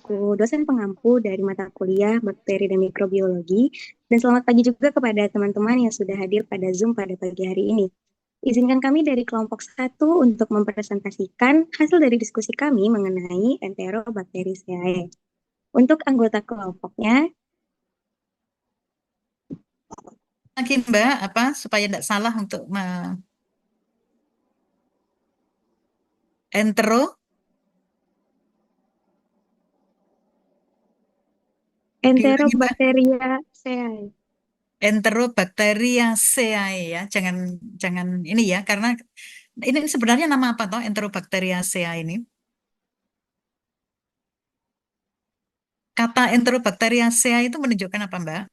selaku dosen pengampu dari mata kuliah Bakteri dan Mikrobiologi. Dan selamat pagi juga kepada teman-teman yang sudah hadir pada Zoom pada pagi hari ini. Izinkan kami dari kelompok 1 untuk mempresentasikan hasil dari diskusi kami mengenai Enterobacteriaceae. Untuk anggota kelompoknya, lagi Mbak, supaya tidak salah untuk entero diulangi Mbak. Enterobacteriaceae. Enterobacteriaceae ya, jangan ini ya, karena ini sebenarnya nama apa toh Enterobacteriaceae ini? Kata Enterobacteriaceae itu menunjukkan apa Mbak?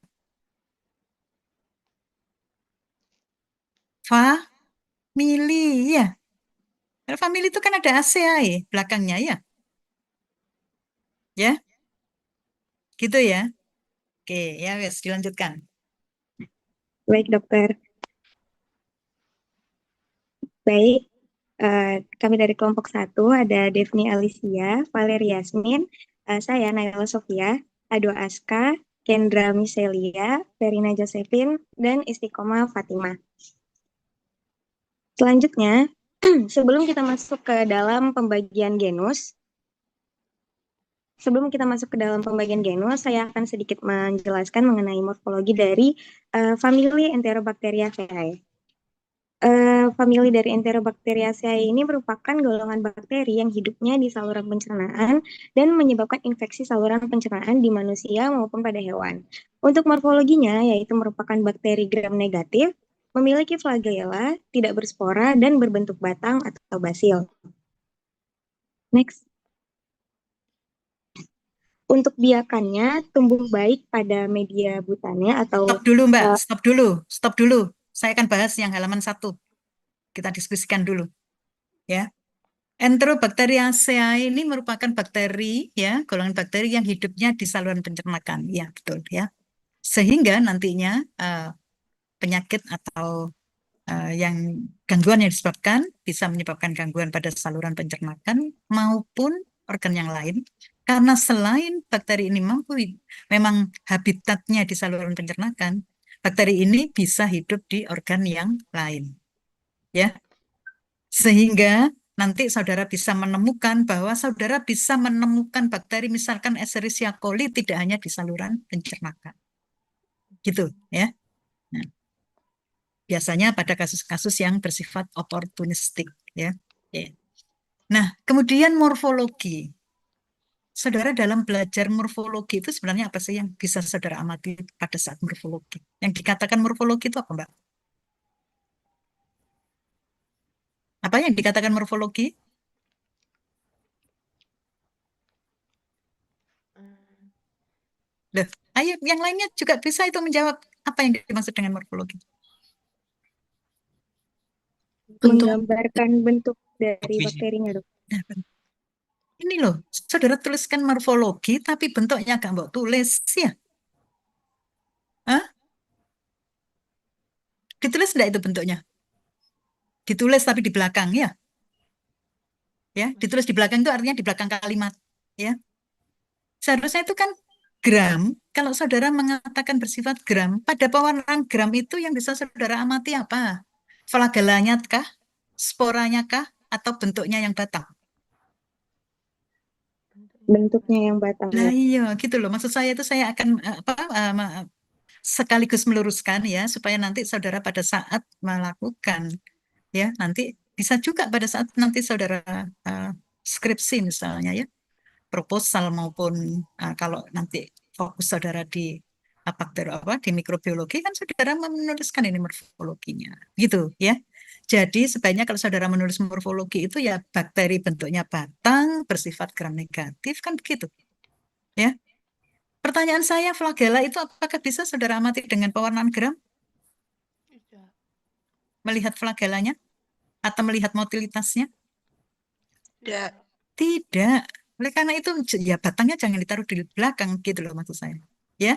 Famili ya. Karena famili itu kan ada ACAE belakangnya ya. Ya, gitu ya. Oke, ya wes dilanjutkan. Baik, dokter. Baik, kami dari kelompok 1 ada Devni Alicia, Valeri Yasmin, saya Naila Sofia, Ado Aska, Kendra Miselia, Verina Josephine, dan Istiqomah Fatimah. Selanjutnya, sebelum kita masuk ke dalam pembagian genus, saya akan sedikit menjelaskan mengenai morfologi dari famili Enterobacteriaceae. Famili dari Enterobacteriaceae ini merupakan golongan bakteri yang hidupnya di saluran pencernaan dan menyebabkan infeksi saluran pencernaan di manusia maupun pada hewan. Untuk morfologinya, yaitu merupakan bakteri gram negatif, memiliki flagella, tidak berspora, dan berbentuk batang atau basil. Next. Untuk biakannya, tumbuh baik pada media butane atau... Stop dulu Mbak, stop dulu. Saya akan bahas yang halaman 1. Kita diskusikan dulu. Ya. Enterobacteriaceae ini merupakan bakteri ya, golongan bakteri yang hidupnya di saluran pencernaan. Ya, betul ya. Sehingga nantinya penyakit atau yang gangguan yang disebabkan bisa menyebabkan gangguan pada saluran pencernaan maupun organ yang lain. Karena selain bakteri ini memang habitatnya di saluran pencernaan, bakteri ini bisa hidup di organ yang lain. Ya. Sehingga nanti saudara bisa menemukan bahwa saudara bisa menemukan bakteri misalkan Escherichia coli tidak hanya di saluran pencernaan. Gitu ya. Nah, biasanya pada kasus-kasus yang bersifat oportunistik ya. Oke. Nah, kemudian morfologi. Saudara dalam belajar morfologi itu sebenarnya apa sih yang bisa saudara amati pada saat morfologi? Yang dikatakan morfologi itu apa, Mbak? Apa yang dikatakan morfologi? Loh, ayo yang lainnya juga bisa itu menjawab apa yang dimaksud dengan morfologi. Menggambarkan bentuk dari bakterinya, dok. Nah, ini loh, saudara tuliskan morfologi, tapi bentuknya agak mbak tulis ya. Hah? Ditulis enggak itu bentuknya? Ditulis tapi di belakang ya. Ya, ditulis di belakang itu artinya di belakang kalimat ya. Seharusnya itu kan gram, kalau saudara mengatakan bersifat gram, pada pewarnaan gram itu yang bisa saudara amati apa? Flagellanya kah? Sporanya kah? Atau bentuknya yang batang? Bentuknya yang batang. Nah iya gitu loh, maksud saya itu saya akan sekaligus meluruskan ya, supaya nanti saudara pada saat melakukan ya, nanti bisa juga pada saat nanti saudara skripsi misalnya ya, proposal maupun kalau nanti fokus saudara di bakteri di mikrobiologi kan saudara menuliskan ini morfologinya gitu ya. Jadi sebaiknya kalau saudara menulis morfologi itu ya bakteri bentuknya batang bersifat gram negatif kan begitu ya. Pertanyaan saya, flagella itu apakah bisa saudara amati dengan pewarnaan gram? Melihat flagellanya atau melihat motilitasnya? Tidak. Tidak. Oleh karena itu ya batangnya jangan ditaruh di belakang gitu loh maksud saya. Ya.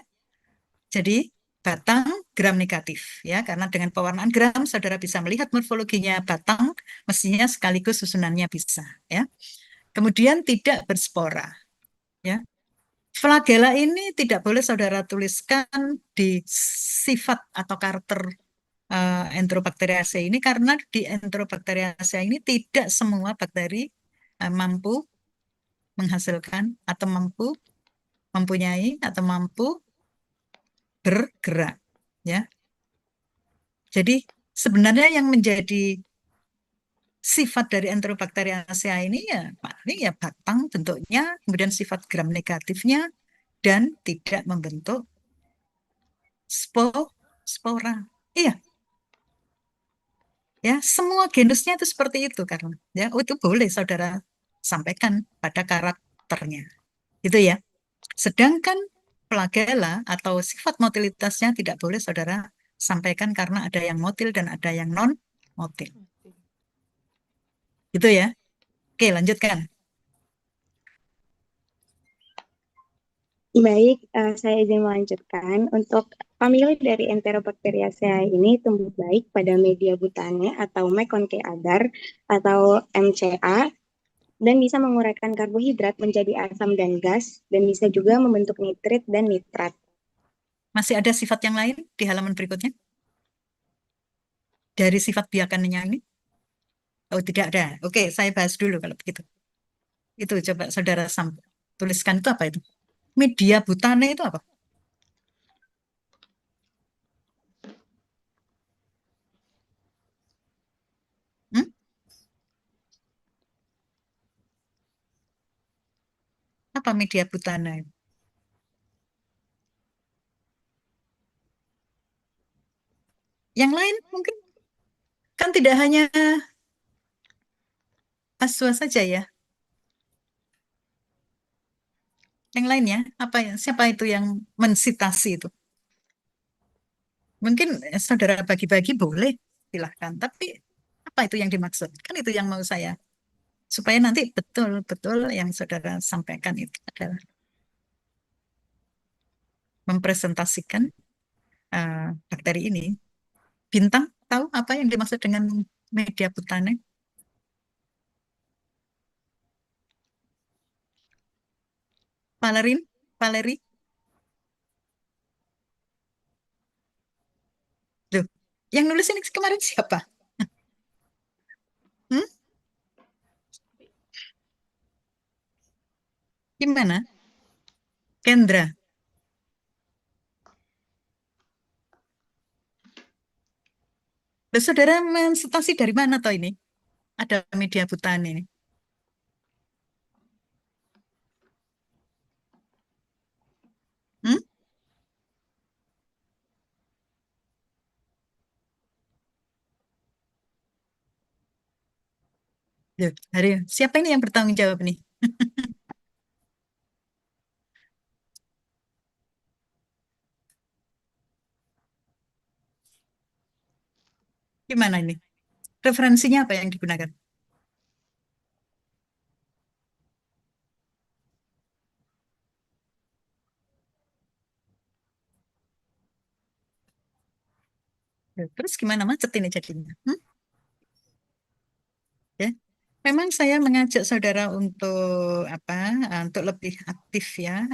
Jadi batang gram negatif ya, karena dengan pewarnaan gram saudara bisa melihat morfologinya batang, mestinya sekaligus susunannya bisa ya. Kemudian tidak berspora ya. Flagela ini tidak boleh saudara tuliskan di sifat atau karakter Enterobacteriaceae ini, karena di Enterobacteriaceae ini tidak semua bakteri mampu menghasilkan atau mempunyai atau mampu bergerak, ya. Jadi sebenarnya yang menjadi sifat dari Enterobacteriaceae ini ya paling ya batang bentuknya, kemudian sifat gram negatifnya, dan tidak membentuk spora. Iya, ya semua genusnya itu seperti itu, karena ya itu boleh saudara sampaikan pada karakternya, gitu ya. Sedangkan flagela atau sifat motilitasnya tidak boleh saudara sampaikan karena ada yang motil dan ada yang non motil, gitu ya. Oke, lanjutkan. Baik, saya izin melanjutkan. Untuk famili dari Enterobacteriaceae ini tumbuh baik pada media butane atau Meconicae agar atau MCA, dan bisa menguraikan karbohidrat menjadi asam dan gas, dan bisa juga membentuk nitrit dan nitrat. Masih ada sifat yang lain di halaman berikutnya? Dari sifat biakannya ini? Oh, tidak ada. Oke, saya bahas dulu kalau begitu. Itu coba saudara tuliskan, itu apa itu? Media butane itu apa? Hmm? Apa media butane? Yang lain mungkin kan tidak hanya Aswa saja ya. Yang lainnya apa ya? Siapa itu yang mensitasi itu? Mungkin saudara bagi-bagi boleh, silahkan. Tapi apa itu yang dimaksud? Kan itu yang mau saya, supaya nanti betul-betul yang saudara sampaikan itu adalah mempresentasikan bakteri ini. Bintang, tahu apa yang dimaksud dengan media butane? Valeri? Loh, yang nulis ini kemarin siapa? Hmm? Gimana? Kendra. Loh, saudara mensitasi dari mana toh ini? Ada media butane ini. Hmm? Loh, siapa ini yang bertanggung jawab nih? Gimana ini? Referensinya apa yang digunakan? Loh, terus gimana macet ini jadinya? Hmm? Ya. Memang saya mengajak saudara untuk apa? Untuk lebih aktif ya.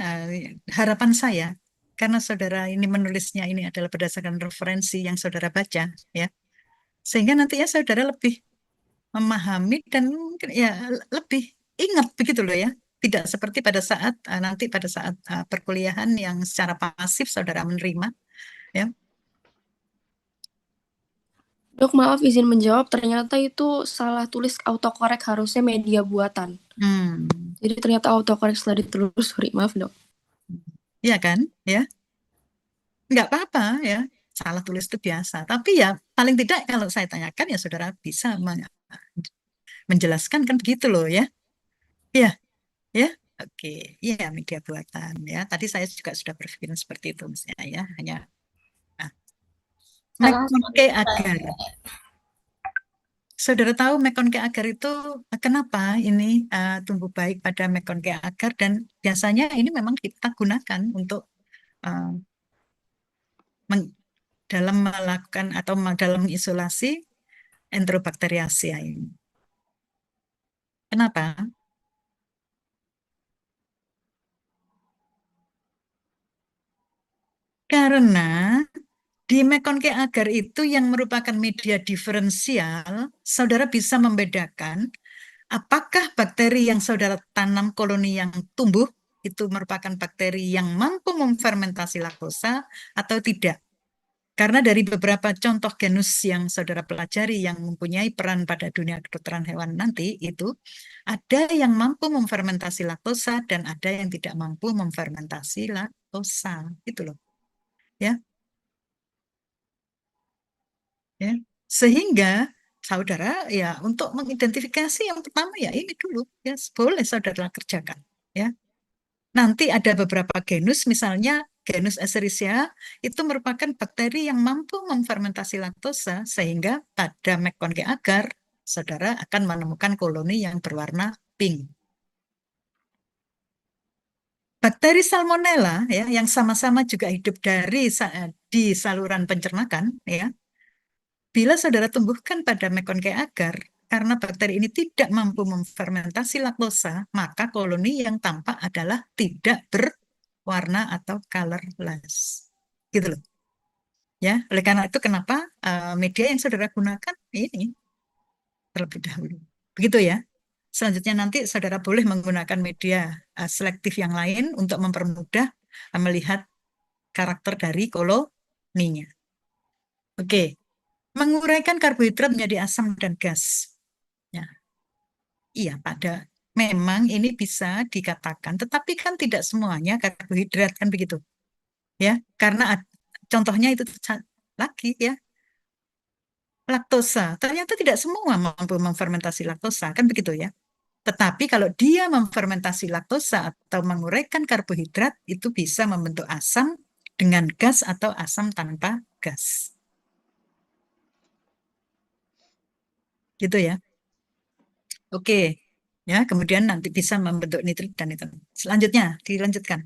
Harapan saya, karena saudara ini menulisnya ini adalah berdasarkan referensi yang saudara baca, ya. Sehingga nanti ya saudara lebih memahami dan mungkin ya lebih ingat begitu loh ya. Tidak seperti pada saat nanti pada saat perkuliahan yang secara pasif saudara menerima, ya. Dok, maaf izin menjawab, ternyata itu salah tulis autokorek, harusnya media buatan. Jadi ternyata autokorek setelah ditelusuri, maaf dok. Iya kan, ya. Nggak apa-apa ya, salah tulis itu biasa. Tapi ya paling tidak kalau saya tanyakan ya saudara bisa menjelaskan kan begitu loh ya. Iya, ya. Oke, iya media buatan ya. Tadi saya juga sudah berpikir seperti itu misalnya ya. Hanya Meconicae agar. Saudara tahu Meconicae agar itu kenapa ini tumbuh baik pada Meconicae agar, dan biasanya ini memang kita gunakan untuk uh, dalam melakukan atau dalam mengisolasi Enterobacteriaceae ini. Kenapa? Karena di Mekongke agar itu yang merupakan media diferensial, saudara bisa membedakan apakah bakteri yang saudara tanam koloni yang tumbuh itu merupakan bakteri yang mampu memfermentasi laktosa atau tidak. Karena dari beberapa contoh genus yang saudara pelajari yang mempunyai peran pada dunia kedokteran hewan nanti itu, ada yang mampu memfermentasi laktosa dan ada yang tidak mampu memfermentasi laktosa. Gitu loh. Ya. Ya. Sehingga saudara ya untuk mengidentifikasi yang pertama ya ini dulu ya boleh saudara kerjakan ya. Nanti ada beberapa genus misalnya genus Escherichia itu merupakan bakteri yang mampu memfermentasi laktosa sehingga pada Mekongke agar saudara akan menemukan koloni yang berwarna pink. Bakteri Salmonella ya yang sama-sama juga hidup di saluran pencernakan ya. Bila saudara tumbuhkan pada Mekongke agar, karena bakteri ini tidak mampu memfermentasi laktosa, maka koloni yang tampak adalah tidak berwarna atau colorless. Gitu loh. Ya, oleh karena itu kenapa media yang saudara gunakan ini terlebih dahulu. Begitu ya. Selanjutnya nanti saudara boleh menggunakan media selektif yang lain untuk mempermudah melihat karakter dari koloninya. Oke. Menguraikan karbohidrat menjadi asam dan gas. Ya. Iya, memang ini bisa dikatakan, tetapi kan tidak semuanya karbohidrat kan begitu. Ya, karena contohnya itu lagi ya. Laktosa, ternyata tidak semua mampu memfermentasi laktosa kan begitu ya. Tetapi kalau dia memfermentasi laktosa atau menguraikan karbohidrat itu bisa membentuk asam dengan gas atau asam tanpa gas. Gitu ya. Oke. Ya, kemudian nanti bisa membentuk nitrit dan itu. Selanjutnya dilanjutkan.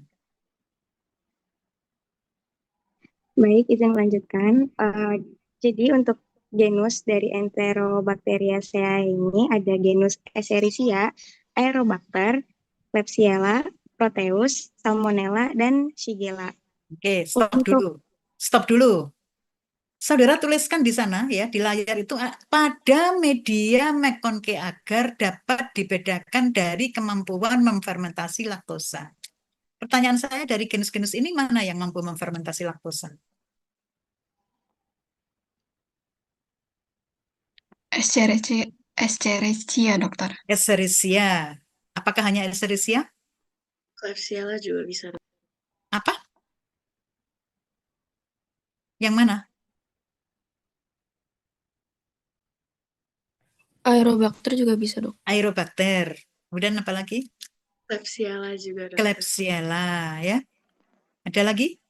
Baik, izin melanjutkan. Jadi untuk genus dari Enterobacteriaceae ini ada genus Escherichia, Aerobacter, Klebsiella, Proteus, Salmonella, dan Shigella. Oke, stop dulu. Saudara tuliskan di sana ya di layar itu pada media Mekongke agar dapat dibedakan dari kemampuan memfermentasi laktosa. Pertanyaan saya dari genus-genus ini mana yang mampu memfermentasi laktosa? Escherichia, dokter. Escherichia. Apakah hanya Escherichia? Klebsiella juga bisa. Apa? Yang mana? Aerobacter juga bisa, dok. Aerobacter. Kemudian apa lagi? Klebsiella juga, dokter. Klebsiella ya. Ada lagi?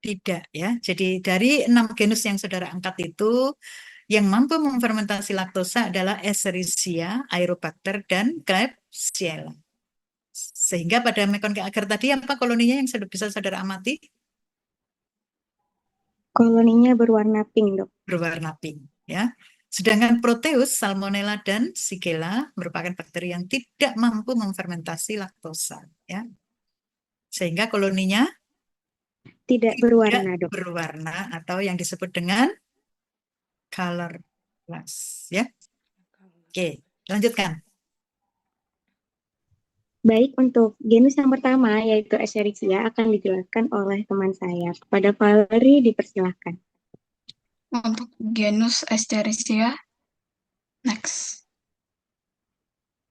Tidak ya. Jadi dari 6 genus yang saudara angkat itu yang mampu memfermentasi laktosa adalah Escherichia, Aerobacter, dan Klebsiella. Sehingga pada Mekongke agar tadi apa koloninya yang sudah bisa saudara amati? Koloninya berwarna pink, dok. Berwarna pink ya. Sedangkan Proteus, Salmonella, dan Shigella merupakan bakteri yang tidak mampu memfermentasi laktosa ya. Sehingga koloninya tidak berwarna, dok. Berwarna atau yang disebut dengan colorless ya. Oke, lanjutkan. Baik, untuk genus yang pertama yaitu Escherichia akan dijelaskan oleh teman saya. Kepada Valerie dipersilahkan. Untuk genus Escherichia, next.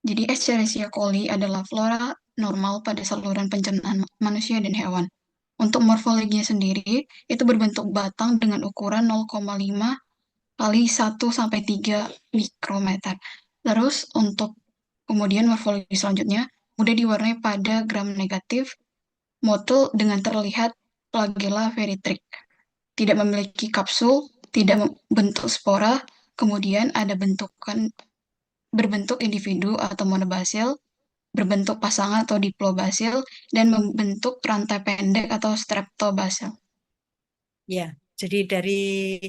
Jadi Escherichia coli adalah flora normal pada saluran pencernaan manusia dan hewan. Untuk morfologinya sendiri, itu berbentuk batang dengan ukuran 0,5 kali 1 sampai 3 mikrometer. Terus untuk kemudian morfologi selanjutnya, mudah diwarnai pada gram negatif, mottle dengan terlihat flagella feritrik. Tidak memiliki kapsul, tidak membentuk spora, kemudian ada berbentuk individu atau monobasil, berbentuk pasangan atau diplobasil, dan membentuk rantai pendek atau streptobasil. Ya, jadi dari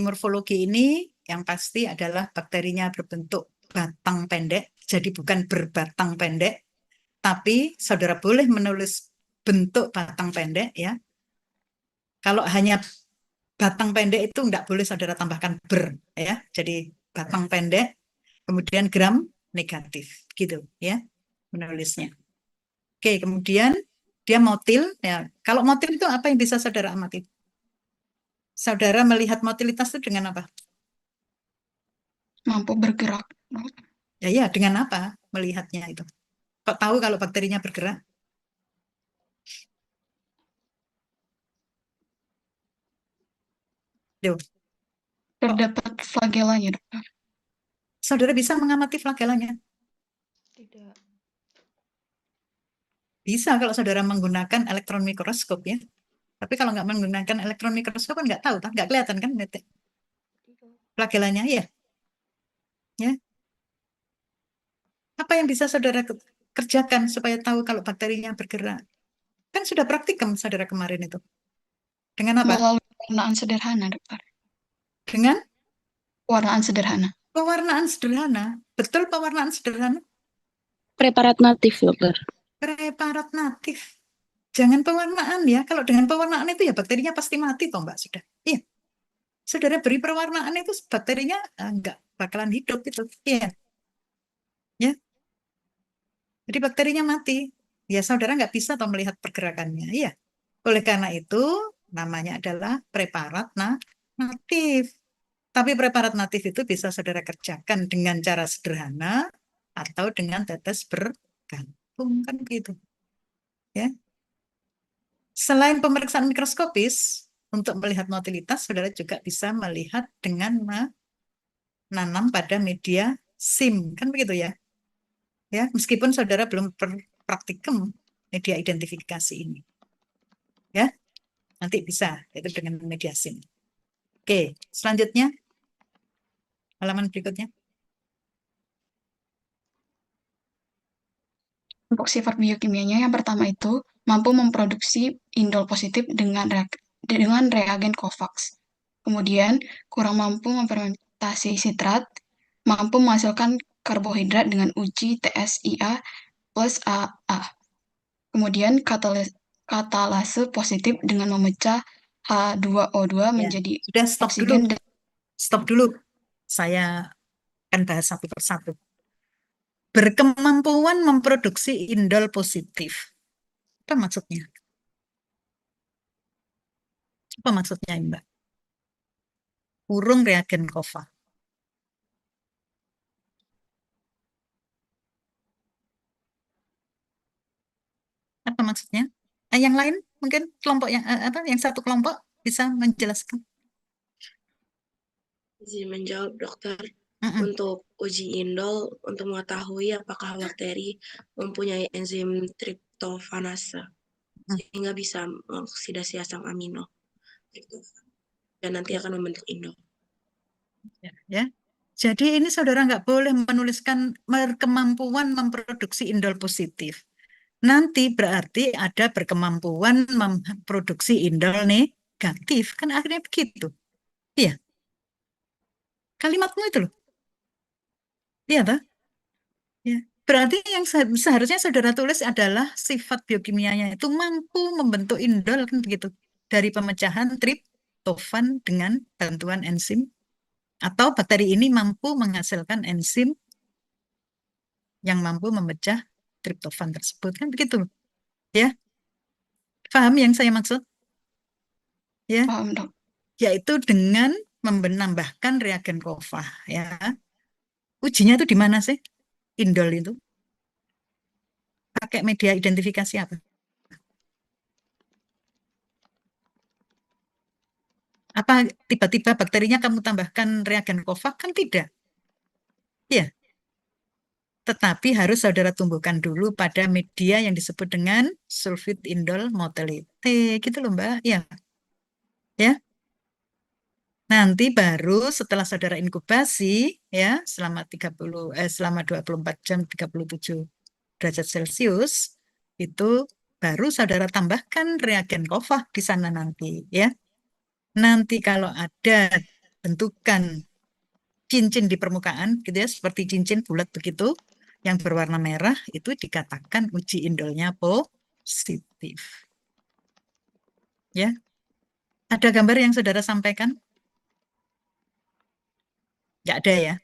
morfologi ini yang pasti adalah bakterinya berbentuk batang pendek, jadi bukan berbatang pendek. Tapi saudara boleh menulis bentuk batang pendek ya. Kalau hanya batang pendek itu enggak boleh saudara tambahkan ber ya. Jadi batang pendek kemudian gram negatif gitu ya menulisnya. Oke, kemudian dia motil ya. Kalau motil itu apa yang bisa saudara amati? Saudara melihat motilitas itu dengan apa? Mampu bergerak. Ya, dengan apa melihatnya itu? Kok tahu kalau bakterinya bergerak? Yo, Terdapat flagelanya, dokter. saudara bisa mengamati flagelanya? Tidak. Bisa kalau saudara menggunakan elektron mikroskop ya. Tapi kalau nggak menggunakan elektron mikroskop kan nggak tahu, nggak kelihatan kan flagelanya ya. Ya. Apa yang bisa saudara kerjakan supaya tahu kalau bakterinya bergerak? Kan sudah praktikum saudara kemarin itu. Dengan apa? Melalui pewarnaan sederhana, dokter. Dengan Pewarnaan sederhana. pewarnaan sederhana. Betul pewarnaan sederhana? Preparat natif, dokter. Preparat natif. Jangan pewarnaan ya. Kalau dengan pewarnaan itu ya bakterinya pasti mati toh Mbak sudah. Iya. Saudara beri pewarnaan itu bakterinya enggak bakalan hidup itu. Iya. Ya. Jadi bakterinya mati. Ya saudara nggak bisa toh melihat pergerakannya. Iya. Oleh karena itu namanya adalah preparat natif. Tapi preparat natif itu bisa saudara kerjakan dengan cara sederhana atau dengan tetes bergantung kan begitu. Ya. Selain pemeriksaan mikroskopis untuk melihat motilitas, saudara juga bisa melihat dengan menanam pada media SIM kan begitu ya. Ya, meskipun saudara belum praktikum media identifikasi ini. Ya. Nanti bisa itu dengan media SIM. Oke, selanjutnya halaman berikutnya. Untuk sifat biokimianya yang pertama itu mampu memproduksi indol positif dengan reagen COVAX. Kemudian kurang mampu memfermentasi sitrat, mampu menghasilkan karbohidrat dengan uji TSIA plus AA. Kemudian katalase positif dengan memecah H2O2 Ya, menjadi sudah stop dulu. oksigen. Stop dulu. Saya akan bahas satu persatu. Berkemampuan memproduksi indol positif. Apa maksudnya? Apa maksudnya, Mbak? Kurung reagen COVAX. Apa maksudnya? Yang lain mungkin kelompok yang yang satu kelompok bisa menjelaskan. Izin menjawab, dokter. Untuk uji indol untuk mengetahui apakah bakteri mempunyai enzim triptofanase sehingga bisa mengoksidasi asam amino dan nanti akan membentuk indol. Ya. Jadi ini saudara nggak boleh menuliskan berkemampuan memproduksi indol positif. Nanti berarti ada berkemampuan memproduksi indol negatif. Kan akhirnya begitu. Iya. Kalimatmu itu loh. Iya toh? Ya. Berarti yang seharusnya saudara tulis adalah sifat biokimianya itu mampu membentuk indol kan begitu. Dari pemecahan triptofan dengan bantuan enzim. Atau bakteri ini mampu menghasilkan enzim yang mampu memecah triptofan tersebut. Kan begitu. Ya. Paham yang saya maksud? Ya. Paham, dok. Yaitu dengan menambahkan reagen COVAX. Ya. Ujinya itu di mana sih? Indol itu. Pakai media identifikasi apa? Apa tiba-tiba bakterinya kamu tambahkan reagen COVAX? Kan tidak. Ya. Tetapi harus saudara tumbuhkan dulu pada media yang disebut dengan sulfit indol motility. Gitu loh Mbak. Ya. Ya. Nanti baru setelah saudara inkubasi ya selama 24 jam 37 derajat Celcius itu baru saudara tambahkan reagen COVAX di sana nanti ya. Nanti kalau ada bentukan cincin di permukaan gitu ya seperti cincin bulat begitu Yang berwarna merah itu dikatakan uji indolnya positif. Ya. Ada gambar yang saudara sampaikan? Nggak ada ya?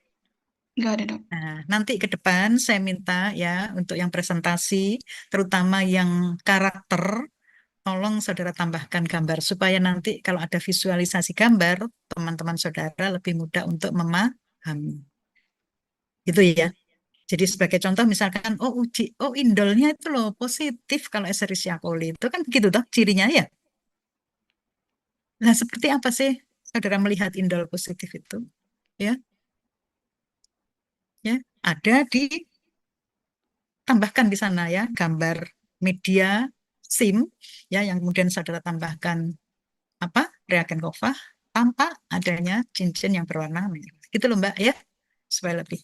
Nggak ada, Dok. Nah, nanti ke depan saya minta ya untuk yang presentasi, terutama yang karakter, tolong saudara tambahkan gambar supaya nanti kalau ada visualisasi gambar, teman-teman saudara lebih mudah untuk memahami. Gitu ya. Jadi sebagai contoh misalkan, oh indolnya itu loh positif kalau Escherichia coli itu kan begitu toh cirinya ya. Nah, seperti apa sih saudara melihat indol positif itu? Ya, ya, ada tambahkan di sana ya gambar media SIM ya yang kemudian saudara tambahkan apa reagen Kochva tanpa adanya cincin yang berwarna merah. Gitu loh Mbak ya, supaya lebih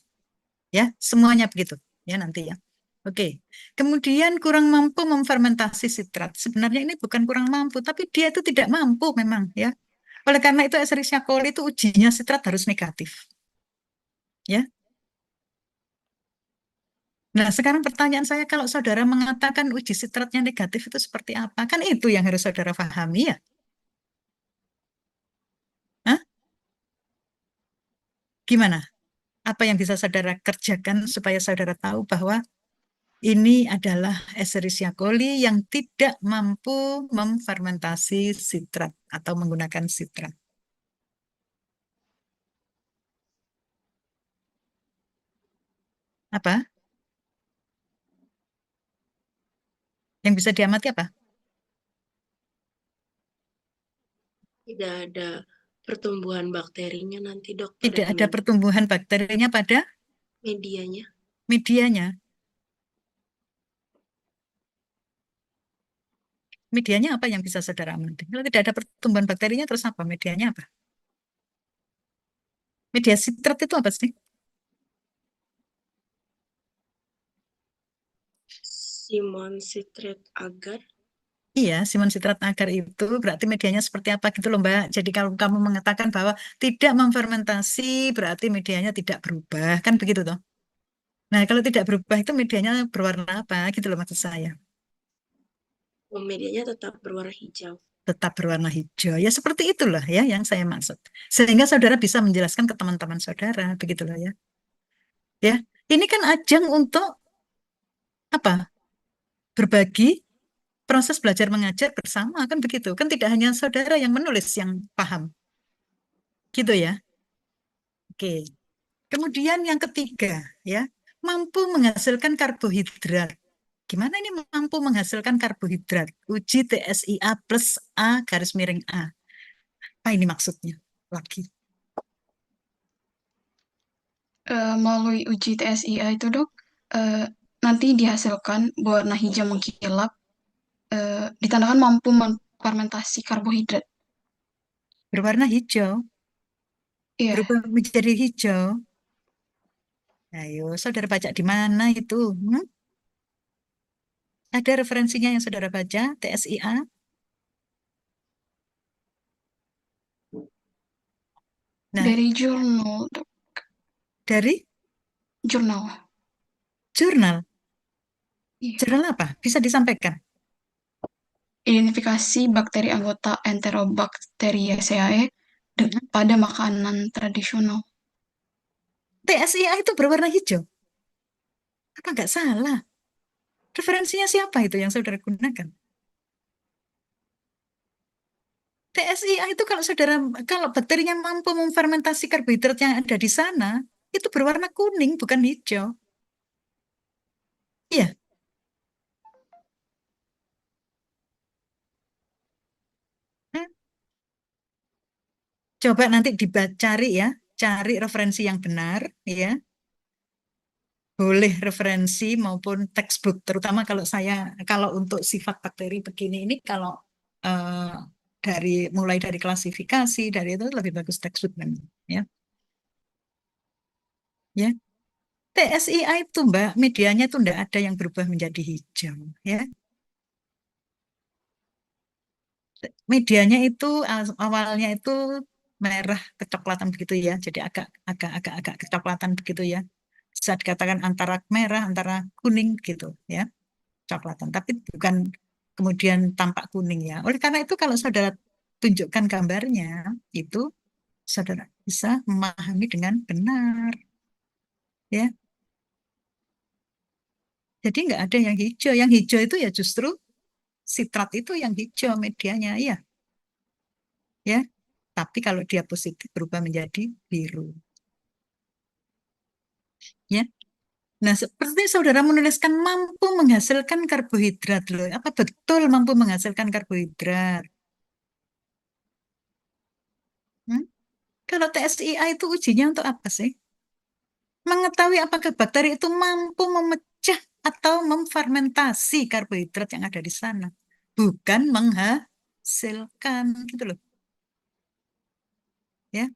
ya semuanya begitu ya nanti ya. Oke, kemudian kurang mampu memfermentasi sitrat. Sebenarnya ini bukan kurang mampu, tapi dia itu tidak mampu memang ya. Oleh karena itu Escherichia coli itu ujinya sitrat harus negatif. Ya. Nah, sekarang pertanyaan saya kalau saudara mengatakan uji sitratnya negatif itu seperti apa? Kan itu yang harus saudara pahami ya. Hah? Gimana? Apa yang bisa saudara kerjakan supaya saudara tahu bahwa ini adalah Escherichia coli yang tidak mampu memfermentasi sitrat atau menggunakan sitrat. Apa? Yang bisa diamati apa? Tidak ada pertumbuhan bakterinya nanti, Dok, pada Tidak ada pertumbuhan bakterinya pada medianya. medianya. Medianya apa yang bisa saudara amati? Kalau tidak ada pertumbuhan bakterinya, terus apa? Medianya apa? Media sitrat itu apa sih? Simon Citrat agar. Iya, Simon sitrat agar itu berarti medianya seperti apa gitu loh Mbak. Jadi kalau kamu mengatakan bahwa tidak memfermentasi berarti medianya tidak berubah, kan begitu toh? Nah, kalau tidak berubah itu medianya berwarna apa gitu loh maksud saya. Medianya tetap berwarna hijau. Tetap berwarna hijau. Ya seperti itulah ya yang saya maksud. Sehingga saudara bisa menjelaskan ke teman-teman saudara, begitu loh ya. Ya, ini kan ajang untuk apa? Berbagi proses belajar mengajar bersama kan begitu. Kan tidak hanya saudara yang menulis yang paham. Gitu ya. Oke. Kemudian yang ketiga ya, mampu menghasilkan karbohidrat. Gimana ini mampu menghasilkan karbohidrat? Uji TSIA plus A garis miring A. Apa ini maksudnya? Lagi. Melalui uji TSIA itu, Dok, nanti dihasilkan berwarna hijau mengkilap, ditandakan mampu memfermentasi karbohidrat. Berwarna hijau. Iya, Berubah menjadi hijau. Ayo, saudara baca di mana itu? Ada referensinya yang saudara baca, TSIA? Nah, dari jurnal, Dok. dari Jurnal. jurnal. Iya. Jurnal apa? Bisa disampaikan? Identifikasi bakteri anggota Enterobacteriaceae pada makanan tradisional. TSIA itu berwarna hijau. Apa nggak salah? Referensinya siapa itu yang saudara gunakan? TSIA itu kalau bakterinya mampu memfermentasi karbohidrat yang ada di sana, itu berwarna kuning, bukan hijau. Iya. Coba nanti cari ya, cari referensi yang benar, ya. Boleh referensi maupun textbook, terutama kalau untuk sifat bakteri begini ini kalau mulai dari klasifikasi dari itu lebih bagus textbook memang, ya. Ya. TSIA itu Mbak, medianya itu enggak ada yang berubah menjadi hijau, ya. Medianya itu awalnya itu merah kecoklatan begitu ya, jadi agak kecoklatan begitu ya. bisa dikatakan antara merah, antara kuning gitu ya, coklatan. Tapi bukan kemudian tampak kuning ya. Oleh karena itu kalau saudara tunjukkan gambarnya, itu saudara bisa memahami dengan benar ya. Jadi nggak ada yang hijau. Yang hijau itu ya justru sitrat itu yang hijau medianya ya. Ya. Tapi kalau dia positif berubah menjadi biru. Ya. Nah, seperti saudara menuliskan mampu menghasilkan karbohidrat loh. Apa betul mampu menghasilkan karbohidrat? Hmm? Kalau TSIA itu ujinya untuk apa sih? Mengetahui apakah bakteri itu mampu memecah atau memfermentasi karbohidrat yang ada di sana. Bukan menghasilkan gitu loh. Ya.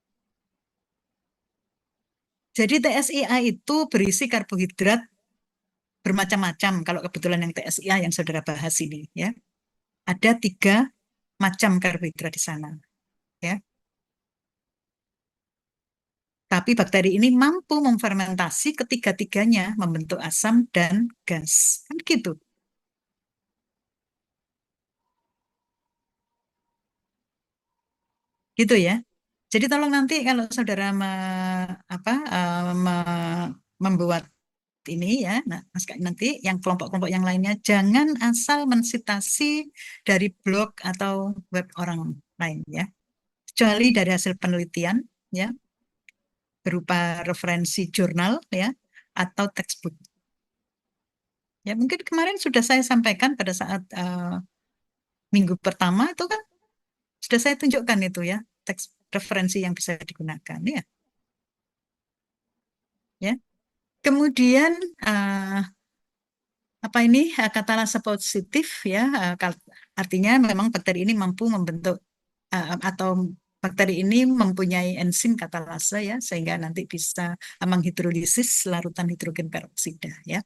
Jadi TSIA itu berisi karbohidrat bermacam-macam. Kalau kebetulan yang TSIA yang saudara bahas ini, ya, ada 3 macam karbohidrat di sana, ya. Tapi bakteri ini mampu memfermentasi ketiga-tiganya membentuk asam dan gas, kan gitu. Gitu ya. Jadi tolong nanti kalau saudara membuat ini ya, nah nanti yang kelompok-kelompok yang lainnya jangan asal mensitasi dari blog atau web orang lain ya, kecuali dari hasil penelitian ya, berupa referensi jurnal ya atau textbook. Ya mungkin kemarin sudah saya sampaikan pada saat minggu pertama itu kan sudah saya tunjukkan itu ya, teks referensi yang bisa digunakan ya. Ya. Kemudian apa ini katalase positif ya, artinya memang bakteri ini mampu membentuk atau bakteri ini mempunyai enzim katalase ya, sehingga nanti bisa menghidrolisis larutan hidrogen peroksida ya.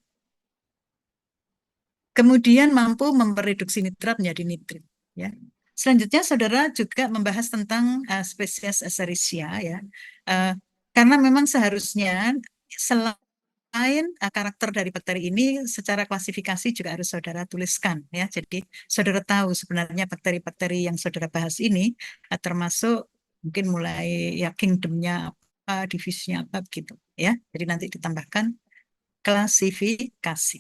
Kemudian mampu mereduksi nitrat menjadi nitrit ya. Selanjutnya saudara juga membahas tentang spesies Escherichia ya. Karena memang seharusnya selain karakter dari bakteri ini secara klasifikasi juga harus saudara tuliskan ya. Jadi saudara tahu sebenarnya bakteri-bakteri yang saudara bahas ini termasuk mungkin mulai ya kingdomnya apa, divisinya apa gitu ya. Jadi nanti ditambahkan klasifikasi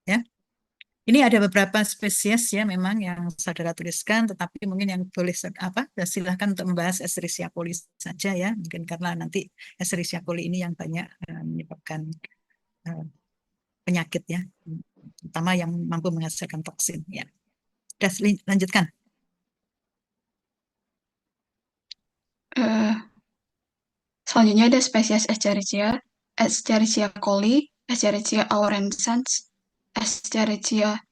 ya. Ini ada beberapa spesies ya memang yang saudara tuliskan, tetapi mungkin yang boleh silahkan untuk membahas Escherichia coli saja ya, mungkin karena nanti Escherichia coli ini yang banyak menyebabkan penyakit ya, terutama yang mampu menghasilkan toksin ya. Sudah lanjutkan. Selanjutnya ada spesies Escherichia coli, Escherichia aurensans, Escherichia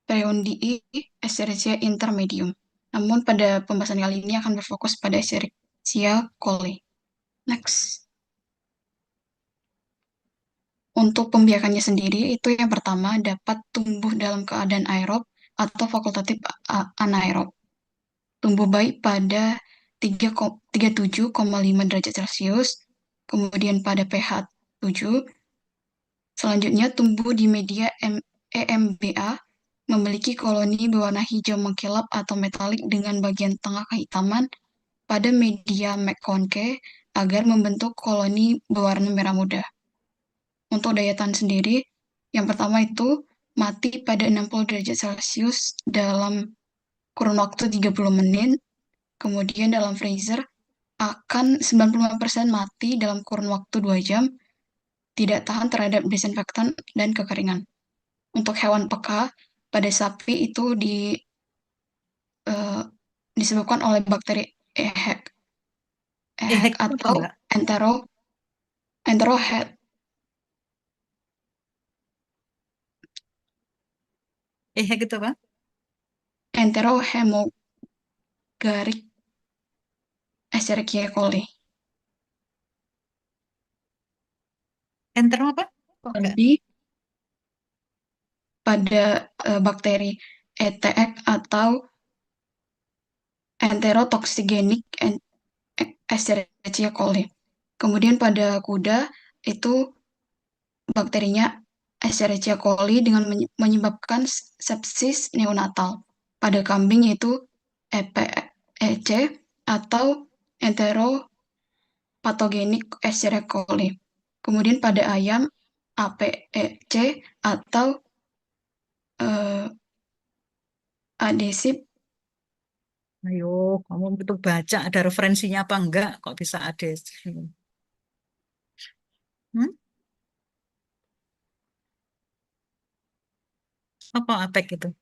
peondii, Escherichia intermedium. Namun pada pembahasan kali ini akan berfokus pada Escherichia coli. Next. Untuk pembiakannya sendiri, itu yang pertama dapat tumbuh dalam keadaan aerob atau fakultatif anaerob. Tumbuh baik pada 37,5 derajat Celcius, kemudian pada pH 7. Selanjutnya tumbuh di media EMBA, memiliki koloni berwarna hijau mengkilap atau metalik dengan bagian tengah kehitaman pada media McConke agar membentuk koloni berwarna merah muda. Untuk daya tahan sendiri, yang pertama itu mati pada 60 derajat Celcius dalam kurun waktu 30 menit, kemudian dalam freezer akan 95% mati dalam kurun waktu 2 jam, tidak tahan terhadap desinfektan dan kekeringan. Untuk hewan peka, pada sapi itu disebabkan oleh bakteri EHEC atau enterohead. EHEC itu apa? Enterohemogaric Escherichia coli. Entero apa? Jadi pada bakteri ETX atau enterotoxigenic Escherichia coli. Kemudian pada kuda itu bakterinya Escherichia coli dengan menyebabkan sepsis neonatal. Pada kambing yaitu EPEC atau enteropatogenik Escherichia coli. Kemudian pada ayam APEC atau adesip. Ayo, kamu betul baca ada referensinya apa enggak? Kok bisa ada? Apa APEC itu?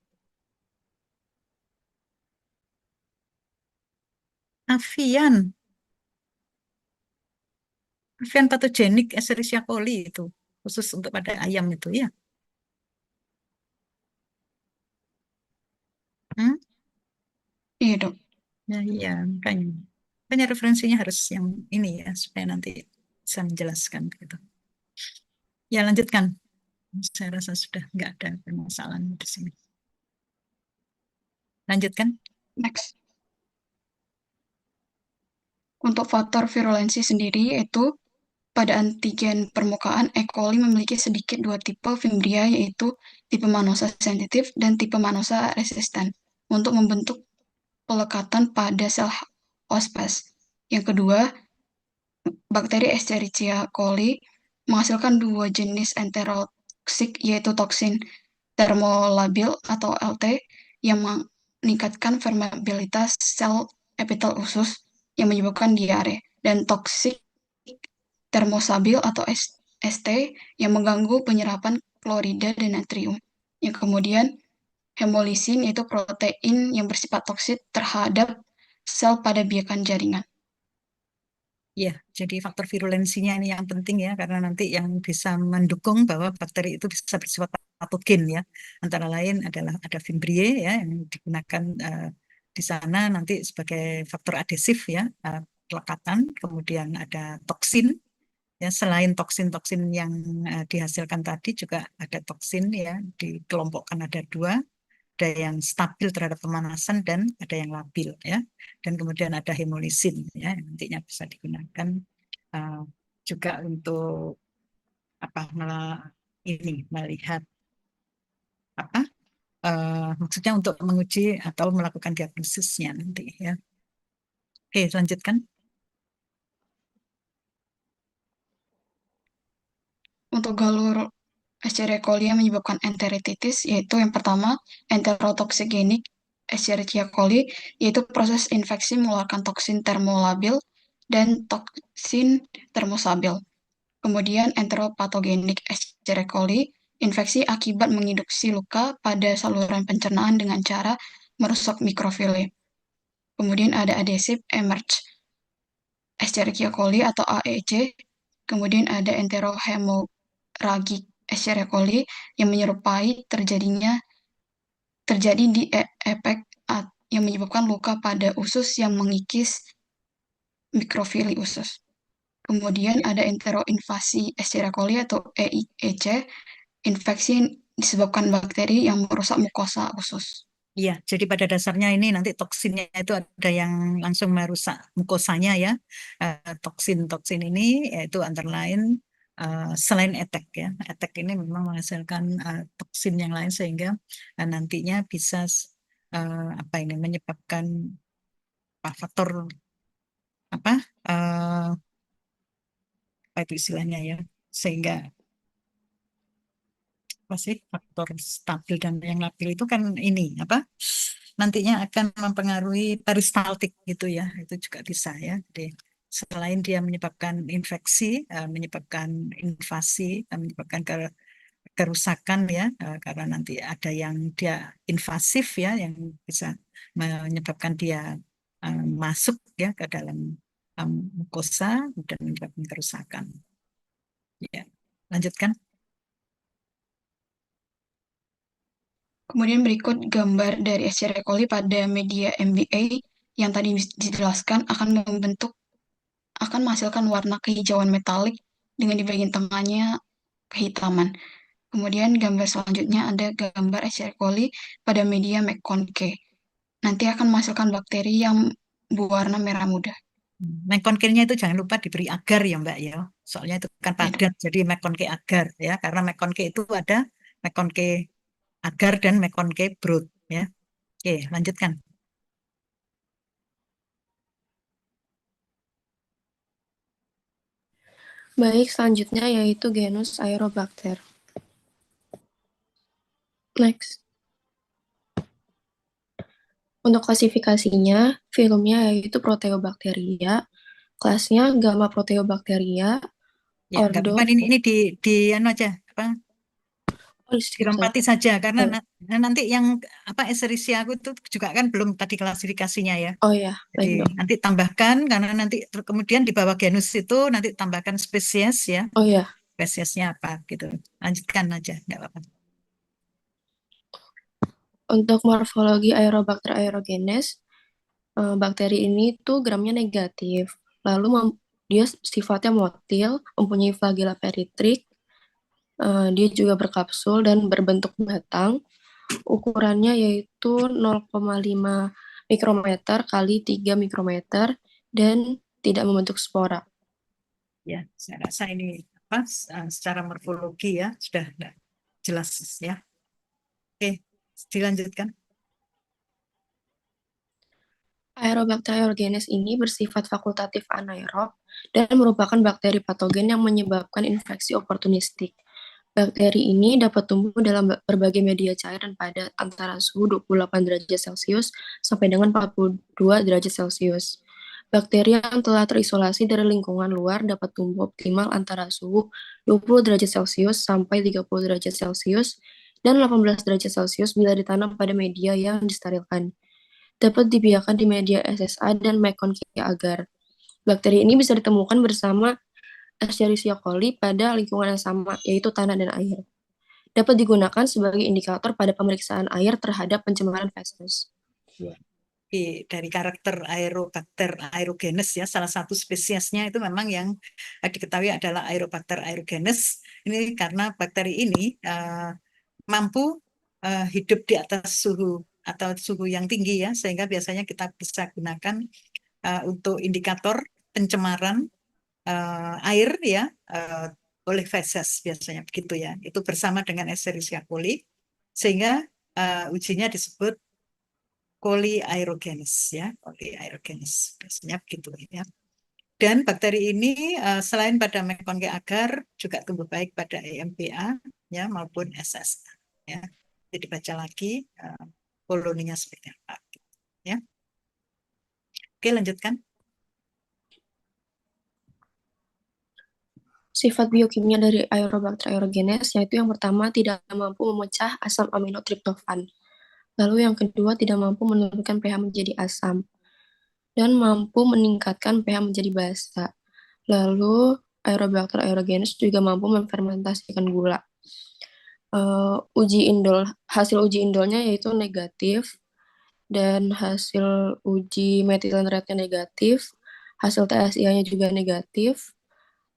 Avian. Avian patogenik Escherichia coli itu. Khusus untuk pada ayam itu ya. Iya dok. Ya, iya, makanya. Makanya referensinya harus yang ini ya, supaya nanti bisa menjelaskan gitu. Ya, lanjutkan. Saya rasa sudah nggak ada permasalahan di sini. Lanjutkan. Next. Untuk faktor virulensi sendiri yaitu pada antigen permukaan E. coli memiliki sedikit dua tipe Fimbria, yaitu tipe manosa sensitif dan tipe manosa resisten untuk membentuk pelekatan pada sel hospes. Yang kedua, bakteri Escherichia coli menghasilkan dua jenis enterotoksik, yaitu toksin termolabil atau LT yang meningkatkan permeabilitas sel epitel usus yang menyebabkan diare, dan toksik termosabil atau ST yang mengganggu penyerapan klorida dan natrium. Yang kemudian hemolisin yaitu protein yang bersifat toksik terhadap sel pada biakan jaringan. Ya, jadi faktor virulensinya ini yang penting ya, karena nanti yang bisa mendukung bahwa bakteri itu bisa bersifat patogen ya. Antara lain adalah ada Fimbriae ya yang digunakan di sana nanti sebagai faktor adesif ya, pelekatan. Kemudian ada toksin ya, selain toksin-toksin yang dihasilkan tadi juga ada toksin ya, dikelompokkan ada dua. Ada yang stabil terhadap pemanasan dan ada yang labil ya, dan kemudian ada hemolisin ya yang nantinya bisa digunakan juga untuk apa ini melihat apa maksudnya untuk menguji atau melakukan diagnosisnya nanti ya. Oke, lanjutkan. Untuk galur Escherichia coli yang menyebabkan enterititis, yaitu yang pertama enterotoksigenik Escherichia coli, yaitu proses infeksi mengeluarkan toksin termolabil dan toksin termosabil. Kemudian enteropatogenik Escherichia coli, infeksi akibat menginduksi luka pada saluran pencernaan dengan cara merusak mikrofile. Kemudian ada adesif emerge Escherichia coli atau AEC. Kemudian ada enterohemorrhagic Escherichia coli yang menyerupai terjadi di EPEC yang menyebabkan luka pada usus yang mengikis mikrofili usus. Kemudian ada enteroinvasi Escherichia coli atau EIEC, infeksi yang disebabkan bakteri yang merusak mukosa usus. Iya, jadi pada dasarnya ini nanti toksinnya itu ada yang langsung merusak mukosanya ya. Toksin-toksin ini yaitu antara lain selain ETEC ya. ETEC ini memang menghasilkan toksin yang lain sehingga nantinya bisa apa ini menyebabkan faktor apa apa itu istilahnya ya, sehingga apa sih faktor stabil dan yang labil itu kan ini apa nantinya akan mempengaruhi peristaltik gitu ya, itu juga bisa ya. Jadi selain dia menyebabkan infeksi, menyebabkan invasi, menyebabkan kerusakan ya, karena nanti ada yang dia invasif ya, yang bisa menyebabkan dia masuk ya ke dalam mukosa dan menyebabkan kerusakan. Ya, lanjutkan. Kemudian berikut gambar dari Escherichia coli pada media MBA yang tadi dijelaskan akan menghasilkan warna kehijauan metalik dengan di bagian tengahnya kehitaman. Kemudian gambar selanjutnya ada gambar Escherichia coli pada media McConke. Nanti akan menghasilkan bakteri yang berwarna merah muda. McConkie-nya itu jangan lupa diberi agar ya Mbak ya. Soalnya itu kan Ya, padat, jadi McConkie agar ya. Karena McConkie itu ada McConkie agar dan McConkie brood ya. Oke, lanjutkan. Baik, selanjutnya yaitu genus Aerobacter. Next. Untuk klasifikasinya, filumnya yaitu Proteobacteria, kelasnya Gamma Proteobacteria, Ya, nggak ordo. apa-apa, ini di anu aja, apa, Oh, skip dilompati saja. saja karena nanti yang apa Escherichia aku itu juga kan belum tadi klasifikasinya ya. Oh ya, Jadi baik dok. nanti tambahkan karena nanti kemudian di bawah genus itu nanti tambahkan spesies ya. Oh ya, Spesiesnya apa gitu. Lanjutkan aja, nggak apa-apa. untuk morfologi Aerobacter aerogenes, bakteri ini tuh gramnya negatif. Lalu dia sifatnya motil, mempunyai flagella peritrik, dia juga berkapsul dan berbentuk batang. Ukurannya yaitu 0,5 mikrometer kali 3 mikrometer dan tidak membentuk spora. Ya, saya rasa ini apa secara morfologi ya sudah jelas ya. Oke, dilanjutkan. Aerobacter aerogenes ini bersifat fakultatif anaerob dan merupakan bakteri patogen yang menyebabkan infeksi oportunistik. Bakteri ini dapat tumbuh dalam berbagai media cair dan padat antara suhu 28 derajat Celcius sampai dengan 42 derajat Celcius. Bakteri yang telah terisolasi dari lingkungan luar dapat tumbuh optimal antara suhu 20 derajat Celcius sampai 30 derajat Celcius dan 18 derajat Celcius bila ditanam pada media yang disterilkan. Dapat dibiarkan di media SSA dan McConkie agar. Bakteri ini bisa ditemukan bersama Escherichia coli pada lingkungan yang sama, yaitu tanah dan air. Dapat digunakan sebagai indikator pada pemeriksaan air terhadap pencemaran feses. Dari karakter Aerobacter aerogenes ya, salah satu spesiesnya itu memang yang diketahui adalah Aerobacter aerogenes. Ini karena bakteri ini mampu hidup di atas suhu atau suhu yang tinggi ya, sehingga biasanya kita bisa gunakan untuk indikator pencemaran air ya oleh feses biasanya begitu ya. Itu bersama dengan Escherichia coli sehingga ujinya disebut coli aerogenes ya, coli aerogenes biasanya begitu ya. Dan bakteri ini selain pada McConkie agar juga tumbuh baik pada EMBA ya maupun SSA ya. Jadi dibaca lagi koloninya seperti apa ya. Oke, lanjutkan. Sifat biokimia dari Aerobacter aerogenes yaitu yang pertama tidak mampu memecah asam amino triptofan. Lalu yang kedua tidak mampu menurunkan pH menjadi asam dan mampu meningkatkan pH menjadi basa. Lalu Aerobacter aerogenes juga mampu memfermentasikan gula. Hasil uji indolnya yaitu negatif dan hasil uji methylene rate-nya negatif, hasil TSI-nya juga negatif,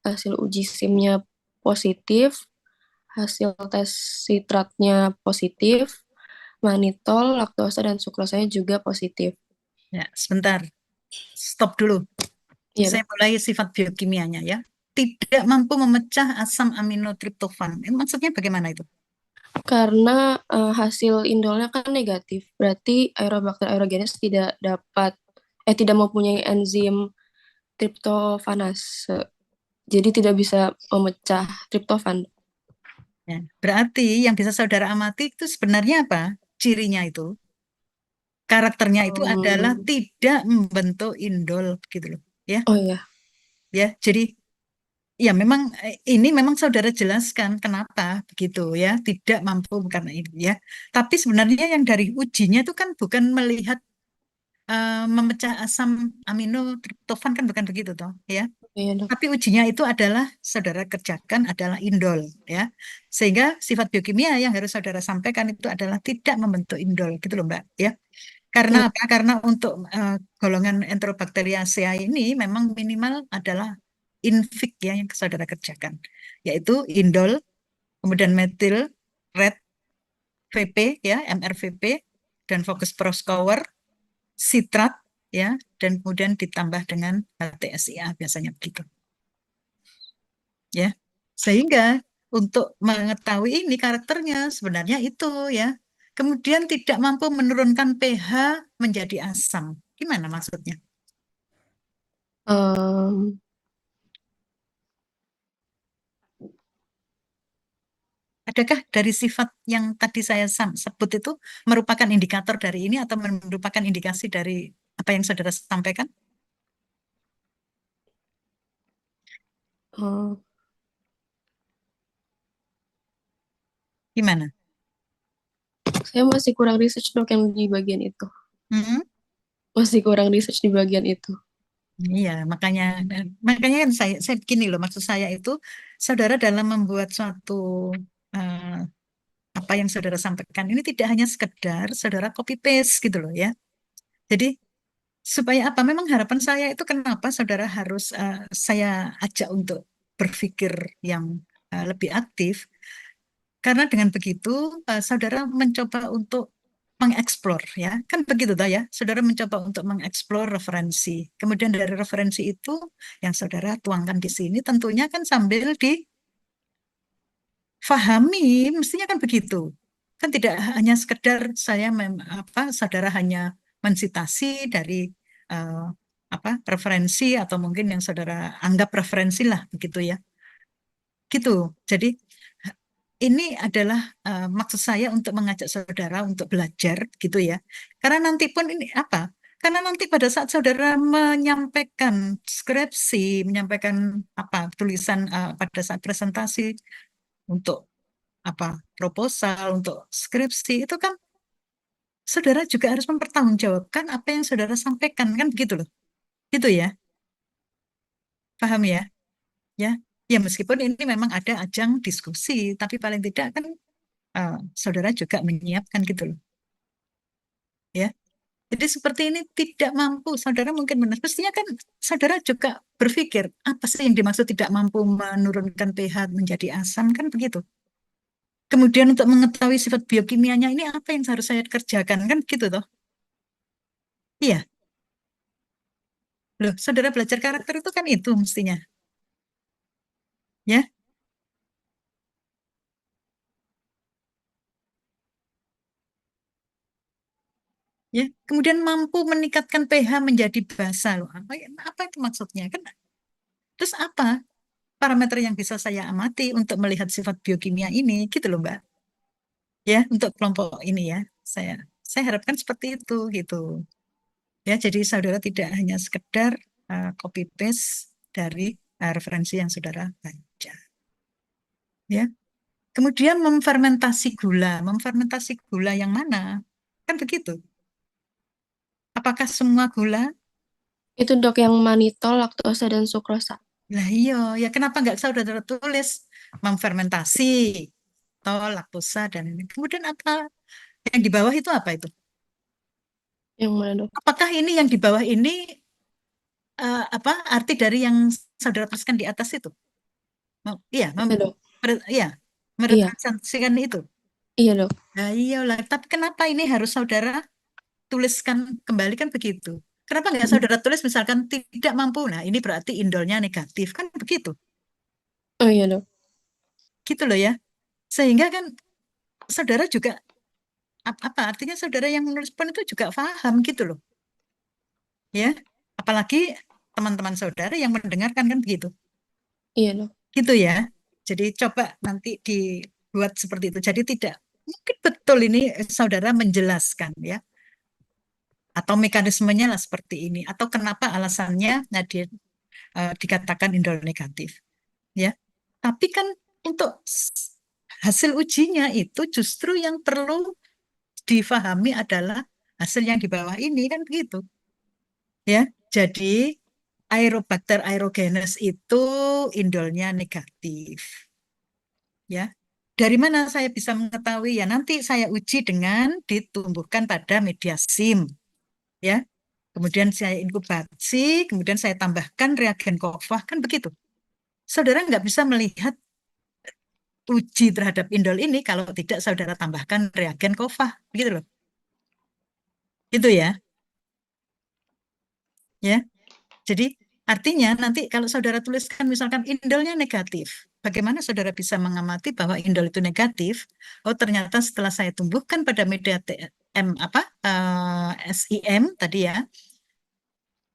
hasil uji SIM-nya positif, hasil tes sitratnya positif, manitol, laktosa, dan sukrosanya juga positif. Ya, sebentar. Stop dulu. Ya, Saya mulai sifat biokimianya ya. Tidak mampu memecah asam amino triptofan. Maksudnya bagaimana itu? karena hasil indolnya kan negatif, berarti Aerobacter aerogenes tidak mempunyai enzim triptofanase, jadi tidak bisa memecah triptofan. Ya, berarti yang bisa saudara amati itu sebenarnya apa? Cirinya itu, karakternya itu adalah tidak membentuk indol gitu loh, ya. Oh iya. Ya, jadi ya memang ini memang saudara jelaskan kenapa begitu ya, tidak mampu karena ini ya. Tapi sebenarnya yang dari ujinya itu kan bukan melihat memecah asam amino triptofan kan bukan begitu toh ya. Iya, dok. Tapi ujinya itu adalah saudara kerjakan adalah indol ya. Sehingga sifat biokimia yang harus saudara sampaikan itu adalah tidak membentuk indol gitu loh Mbak ya. Karena apa? Karena untuk golongan Enterobacteriaceae ini memang minimal adalah infik ya yang saudara kerjakan, yaitu indol, kemudian metil red VP ya, MRVP dan Focus Proskauer, sitrat ya, dan kemudian ditambah dengan HTSIA biasanya begitu. Ya. Sehingga untuk mengetahui ini karakternya sebenarnya itu ya. Kemudian tidak mampu menurunkan pH menjadi asam. Gimana maksudnya? Em, Adakah dari sifat yang tadi saya sebut itu merupakan indikator dari ini atau merupakan indikasi dari apa yang saudara sampaikan? em, Gimana? saya masih kurang research dok yang di bagian itu. Hmm? Masih kurang research di bagian itu. Iya, makanya kan saya gini loh, maksud saya itu saudara dalam membuat suatu eh, apa yang saudara sampaikan ini tidak hanya sekedar saudara copy paste gitu loh ya. Jadi supaya apa? Memang harapan saya itu kenapa saudara harus saya ajak untuk berpikir yang lebih aktif. Karena dengan begitu saudara mencoba untuk mengeksplor ya. Kan begitu toh ya. Saudara mencoba untuk mengeksplor referensi. Kemudian dari referensi itu yang saudara tuangkan di sini tentunya kan sambil difahami, mestinya kan begitu. Kan tidak hanya sekedar saudara hanya mensitasi dari eh, referensi atau mungkin yang saudara anggap referensi lah begitu ya. Gitu. Jadi ini adalah maksud saya untuk mengajak saudara untuk belajar gitu ya. Karena nanti pun ini apa? Karena nanti pada saat saudara menyampaikan skripsi, menyampaikan tulisan pada saat presentasi untuk proposal, untuk skripsi itu kan saudara juga harus mempertanggungjawabkan apa yang saudara sampaikan kan begitu loh. Gitu ya. Paham ya? Ya. Ya meskipun ini memang ada ajang diskusi, tapi paling tidak kan saudara juga menyiapkan gitu loh. Ya. Jadi seperti ini tidak mampu, saudara mungkin benar. Mestinya kan saudara juga berpikir, apa sih yang dimaksud tidak mampu menurunkan pH menjadi asam, kan begitu. Kemudian untuk mengetahui sifat biokimianya ini apa yang harus saya kerjakan, kan gitu toh. Iya, loh, saudara belajar karakter itu kan itu mestinya. Ya, ya. Kemudian mampu meningkatkan pH menjadi basa loh. Apa itu maksudnya? Kan terus apa parameter yang bisa saya amati untuk melihat sifat biokimia ini, gitu loh, Mbak. Ya, untuk kelompok ini ya, saya saya harapkan seperti itu gitu. Ya, jadi saudara tidak hanya sekedar copy paste dari referensi yang saudara baca. Ya. Kemudian memfermentasi gula yang mana? Kan begitu. Apakah semua gula? Itu dok yang manitol, laktosa, dan sukrosa. Lah iya, ya kenapa nggak saudara tulis memfermentasi, tol, laktosa, dan ini. Kemudian apa yang di bawah itu apa itu? Yang mana dok? Apakah ini yang di bawah ini apa arti dari yang saudara tuliskan di atas itu? Iya, Iya dok. iya, Iya, merepresentasikan itu. iya dok. Nah, iyalah, tapi kenapa ini harus saudara tuliskan kembali kan begitu? Kenapa nggak saudara tulis misalkan tidak mampu? Nah, ini berarti indolnya negatif kan begitu? Oh iya dok. Gitu loh ya. Sehingga kan saudara juga apa artinya saudara yang menulis pun itu juga paham gitu loh. Ya, apalagi teman-teman saudara yang mendengarkan kan begitu. Iya dok. Gitu ya. Jadi coba nanti dibuat seperti itu. Jadi tidak mungkin betul ini saudara menjelaskan ya. Atau mekanismenya lah seperti ini. Atau kenapa alasannya dikatakan indol negatif. Ya. Tapi kan untuk hasil ujinya itu justru yang perlu difahami adalah hasil yang di bawah ini kan begitu. Ya. Jadi Aerobacter aerogenes itu indolnya negatif. Ya. Dari mana saya bisa mengetahui? Ya nanti saya uji dengan ditumbuhkan pada media SIM. Ya. Kemudian saya inkubasi, kemudian saya tambahkan reagen kofah, kan begitu. Saudara nggak bisa melihat uji terhadap indol ini kalau tidak saudara tambahkan reagen kofah, gitu loh. Itu ya. Ya. Jadi artinya nanti kalau saudara tuliskan misalkan indolnya negatif, bagaimana saudara bisa mengamati bahwa indol itu negatif? Oh, ternyata setelah saya tumbuhkan pada media SIM tadi ya,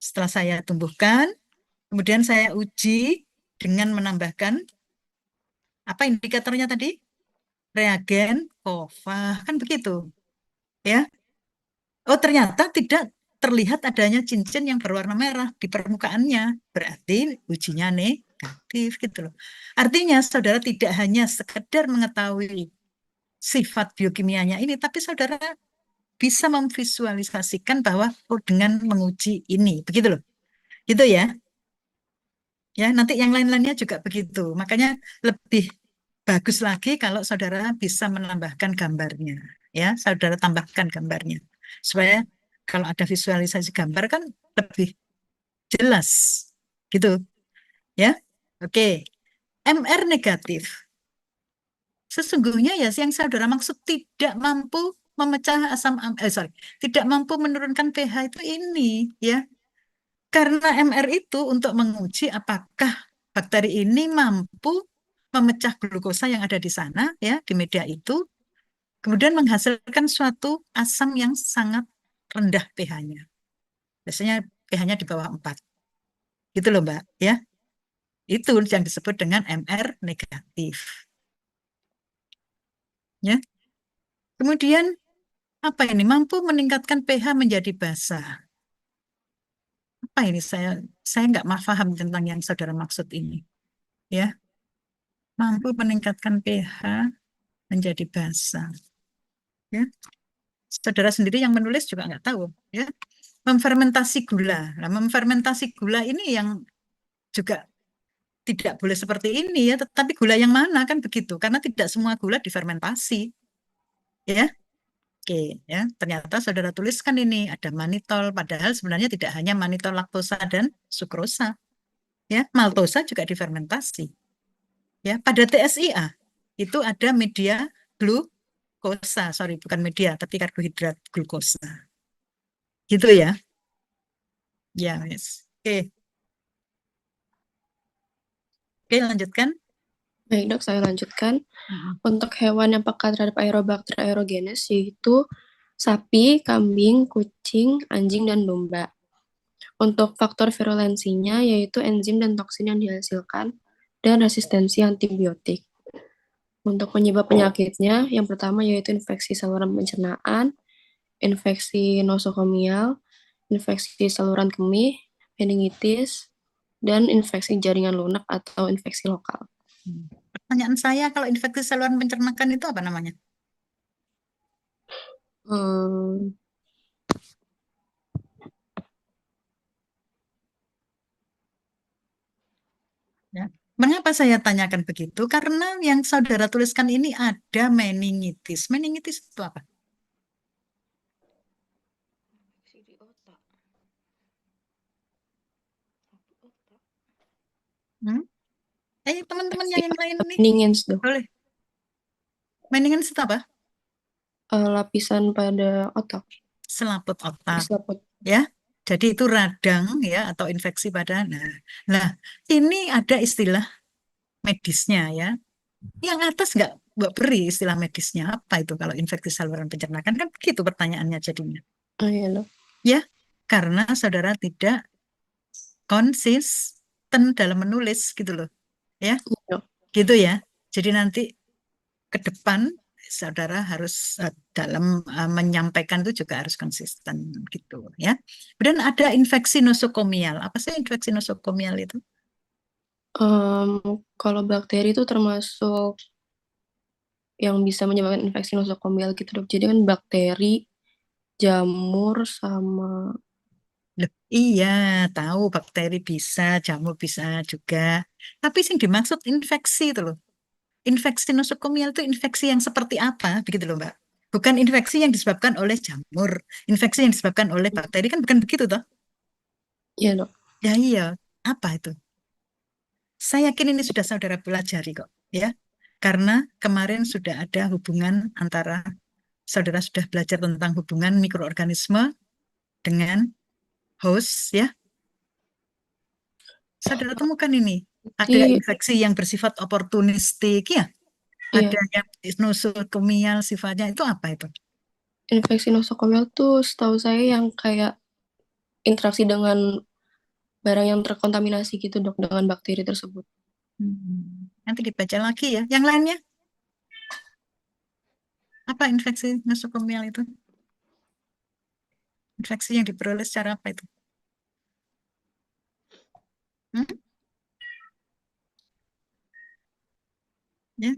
setelah saya tumbuhkan, kemudian saya uji dengan menambahkan apa indikatornya tadi? Reagen, kova, kan begitu. Ya. Oh, ternyata tidak terlihat adanya cincin yang berwarna merah di permukaannya. Berarti ujinya negatif gitu loh. Artinya saudara tidak hanya sekedar mengetahui sifat biokimianya ini, tapi saudara bisa memvisualisasikan bahwa oh, dengan menguji ini, begitu loh. Gitu ya. Ya, nanti yang lain-lainnya juga begitu. Makanya lebih bagus lagi kalau saudara bisa menambahkan gambarnya. Ya, saudara tambahkan gambarnya. Supaya kalau ada visualisasi gambar kan lebih jelas. Gitu. Ya. Oke. MR negatif. Sesungguhnya ya yang saudara maksud tidak mampu memecah tidak mampu menurunkan pH itu ini ya. Karena MR itu untuk menguji apakah bakteri ini mampu memecah glukosa yang ada di sana ya di media itu, kemudian menghasilkan suatu asam yang sangat rendah pH-nya. Biasanya pH-nya di bawah 4. Gitu loh, Mbak, ya. Itu yang disebut dengan MR negatif. Ya. Kemudian apa ini? Mampu meningkatkan pH menjadi basa. Apa ini? Saya nggak paham tentang yang saudara maksud ini. Ya. Mampu meningkatkan pH menjadi basa. Ya. Saudara sendiri yang menulis juga nggak tahu. Ya. Memfermentasi gula. Nah, memfermentasi gula ini yang juga tidak boleh seperti ini ya, tetapi gula yang mana kan begitu, karena tidak semua gula difermentasi. Ya. Oke, ya. Ternyata saudara tuliskan ini ada manitol, padahal sebenarnya tidak hanya manitol, laktosa dan sukrosa. Ya, maltosa juga difermentasi. Ya, pada TSIA itu ada media glukosa, sorry bukan media tapi karbohidrat glukosa. Gitu ya. Ya, yes. Oke. Oke, lanjutkan. Baik dok, saya lanjutkan. Untuk hewan yang peka terhadap Aerobacter aerogenes yaitu sapi, kambing, kucing, anjing, dan domba. Untuk faktor virulensinya yaitu enzim dan toksin yang dihasilkan dan resistensi antibiotik. Untuk penyebab penyakitnya, yang pertama yaitu infeksi saluran pencernaan, infeksi nosokomial, infeksi saluran kemih, meningitis, dan infeksi jaringan lunak atau infeksi lokal. Pertanyaan saya, kalau infeksi saluran pencernaan itu apa namanya? Ya. Mengapa saya tanyakan begitu? Karena yang saudara tuliskan ini ada meningitis. Meningitis itu apa? Teman-teman yang lain nih. Meningitis, dok. Boleh. Meningitis itu apa? Lapisan pada otak. Selaput otak. Selaput. Ya. Jadi itu radang ya atau infeksi pada. Nah, ini ada istilah medisnya ya. Yang atas nggak beri istilah medisnya apa itu kalau infeksi saluran pencernaan kan begitu pertanyaannya jadinya. Oh iya dok. Ya, karena saudara tidak konsisten dalam menulis gitu loh. Ya. Iya. Gitu ya. Jadi nanti ke depan saudara harus dalam menyampaikan itu juga harus konsisten gitu ya. Kemudian ada infeksi nosokomial. Apa sih infeksi nosokomial itu? Kalau bakteri itu termasuk yang bisa menyebabkan infeksi nosokomial gitu dok. Jadi kan bakteri, jamur, sama... Loh, iya, tahu bakteri bisa, jamur bisa juga. Tapi yang dimaksud infeksi itu loh. Infeksi nosokomial itu infeksi yang seperti apa? Begitu loh, Mbak. Bukan infeksi yang disebabkan oleh jamur. Infeksi yang disebabkan oleh bakteri kan bukan begitu toh? Iya dok. Ya iya, apa itu? Saya yakin ini sudah saudara pelajari kok, ya. Karena kemarin sudah ada hubungan antara saudara sudah belajar tentang hubungan mikroorganisme dengan host, ya. saudara temukan ini. Ada Di infeksi yang bersifat oportunistik ya, iya, ada yang nosokomial sifatnya, itu apa itu? infeksi nosokomial tuh setahu saya yang kayak interaksi dengan barang yang terkontaminasi gitu dok dengan bakteri tersebut. Nanti dibaca lagi ya. Yang lainnya, apa infeksi nosokomial itu? Infeksi yang diperoleh secara apa itu? Hmm? Ya,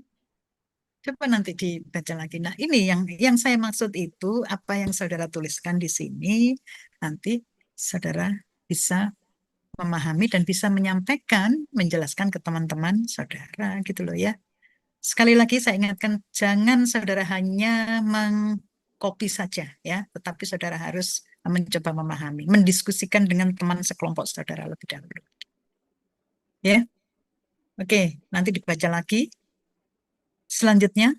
coba nanti dibaca lagi. Nah, ini yang saya maksud itu apa yang saudara tuliskan di sini, nanti saudara bisa memahami dan bisa menyampaikan, menjelaskan ke teman-teman saudara gitu loh ya. Sekali lagi saya ingatkan, jangan saudara hanya mengcopy saja ya, tetapi saudara harus mencoba memahami, mendiskusikan dengan teman sekelompok saudara lebih dahulu. Ya, oke, nanti dibaca lagi. Selanjutnya,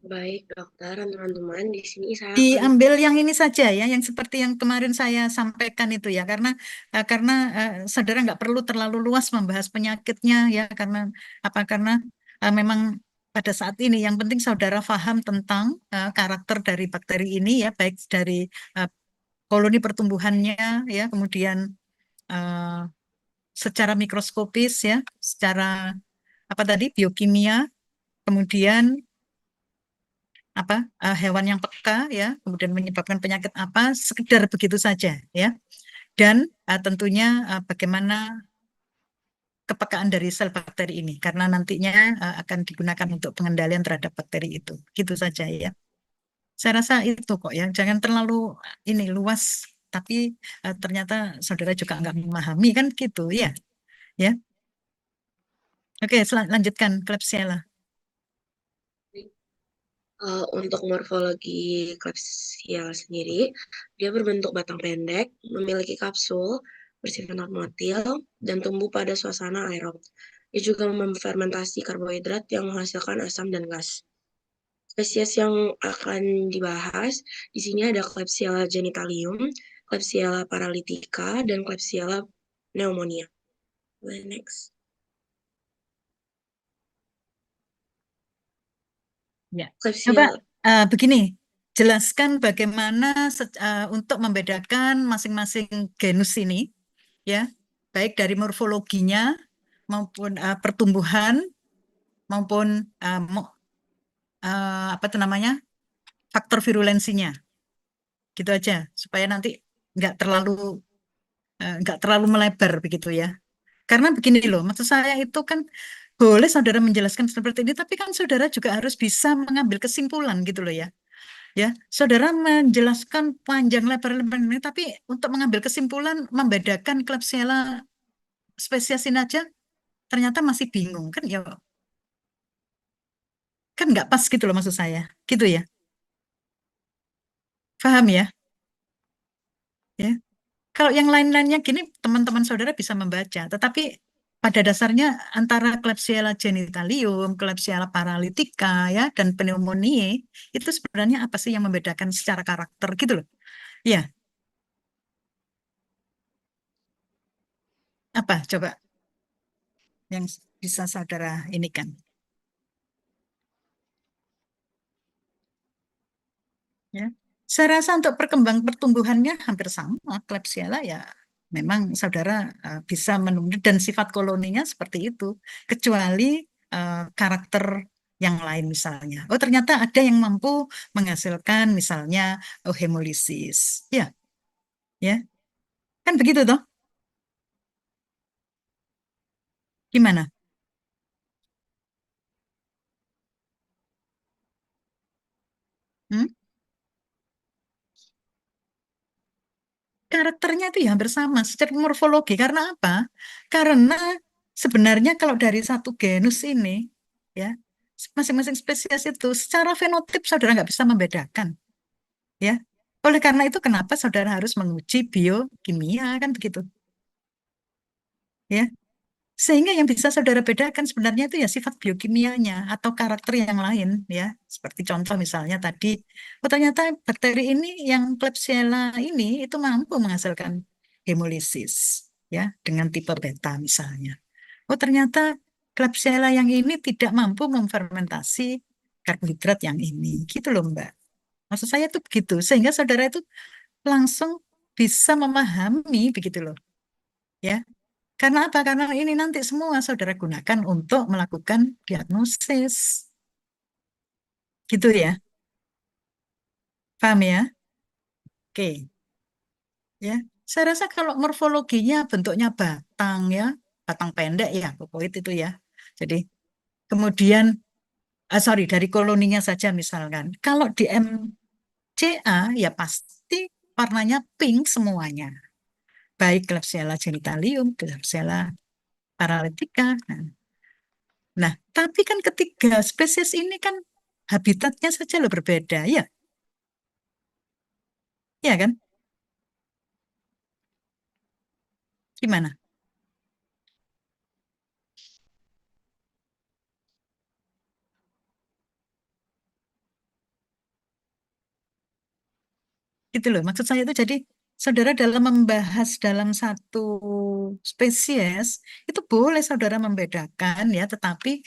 Baik, dokter dan teman-teman. Di sini saya akan diambil yang ini saja ya, yang seperti yang kemarin saya sampaikan itu ya, karena saudara nggak perlu terlalu luas membahas penyakitnya ya, karena apa? Karena memang pada saat ini yang penting saudara paham tentang karakter dari bakteri ini ya, baik dari koloni pertumbuhannya ya, kemudian eh, secara mikroskopis ya, secara apa tadi biokimia, kemudian apa hewan yang peka ya, kemudian menyebabkan penyakit apa, sekedar begitu saja ya. Dan tentunya bagaimana kepekaan dari sel bakteri ini, karena nantinya akan digunakan untuk pengendalian terhadap bakteri itu. Gitu saja ya. Saya rasa itu kok ya, jangan terlalu ini luas, tapi ternyata saudara juga nggak memahami kan gitu ya. Ya, oke, lanjutkan Klebsiella. Untuk morfologi Klebsiella sendiri, dia berbentuk batang pendek, memiliki kapsul, bersifat motil, dan tumbuh pada suasana aerob. Dia juga memfermentasi karbohidrat yang menghasilkan asam dan gas. Spesies yang akan dibahas di sini ada Klebsiella genitalium, Klebsiella paralytica, dan Klebsiella pneumonia. Next. Ya. Coba Klebsiella. begini, jelaskan bagaimana untuk membedakan masing-masing genus ini, ya, baik dari morfologinya maupun pertumbuhan maupun apa itu namanya faktor virulensinya, gitu aja, supaya nanti nggak terlalu melebar begitu ya. Karena begini loh, maksud saya itu kan boleh saudara menjelaskan seperti ini, tapi kan saudara juga harus bisa mengambil kesimpulan gitu loh ya. Ya, saudara menjelaskan panjang lebar ini, tapi untuk mengambil kesimpulan membedakan Klebsiella spesies ini aja ternyata masih bingung kan ya, kan nggak pas gitu loh maksud saya, gitu ya, paham ya? Ya, kalau yang lain-lainnya gini teman-teman saudara bisa membaca, tetapi pada dasarnya antara Klebsiella genitalium, Klebsiella paralytica ya dan pneumonia itu sebenarnya apa sih yang membedakan secara karakter gitu loh, ya, apa coba yang bisa saudara ini kan? Ya. Saya rasa untuk pertumbuhannya hampir sama. Klebsiella ya memang saudara bisa menunggu dan sifat koloninya seperti itu. Kecuali karakter yang lain misalnya. Oh ternyata ada yang mampu menghasilkan misalnya hemolisis. Ya, ya. Kan begitu toh? Gimana? Hmm? Karakternya itu ya hampir sama secara morfologi. Karena apa? Karena sebenarnya kalau dari satu genus ini, ya, masing-masing spesies itu secara fenotip saudara nggak bisa membedakan, ya. Oleh karena itu kenapa saudara harus menguji biokimia kan begitu, ya. Sehingga yang bisa saudara bedakan sebenarnya itu ya sifat biokimianya atau karakter yang lain ya. Seperti contoh misalnya tadi, oh ternyata bakteri ini yang Klebsiella ini itu mampu menghasilkan hemolisis ya dengan tipe beta misalnya. Oh ternyata Klebsiella yang ini tidak mampu memfermentasi karbohidrat yang ini. Gitu loh Mbak. Maksud saya itu begitu. Sehingga saudara itu langsung bisa memahami begitu loh. Ya, karena apa? Karena ini nanti semua saudara gunakan untuk melakukan diagnosis. Gitu ya. Paham ya? Oke. Ya. Saya rasa kalau morfologinya bentuknya batang ya, batang pendek ya, pokoit itu ya. Jadi kemudian sorry dari koloninya saja misalkan. Kalau di MCA ya pasti warnanya pink semuanya. Baik Klebsiella genitalium, Klebsiella paralytica. Nah, tapi kan ketiga spesies ini kan habitatnya saja loh berbeda, ya? Ya kan? Gimana? Gitu loh, maksud saya itu jadi saudara dalam membahas dalam satu spesies itu boleh saudara membedakan ya, tetapi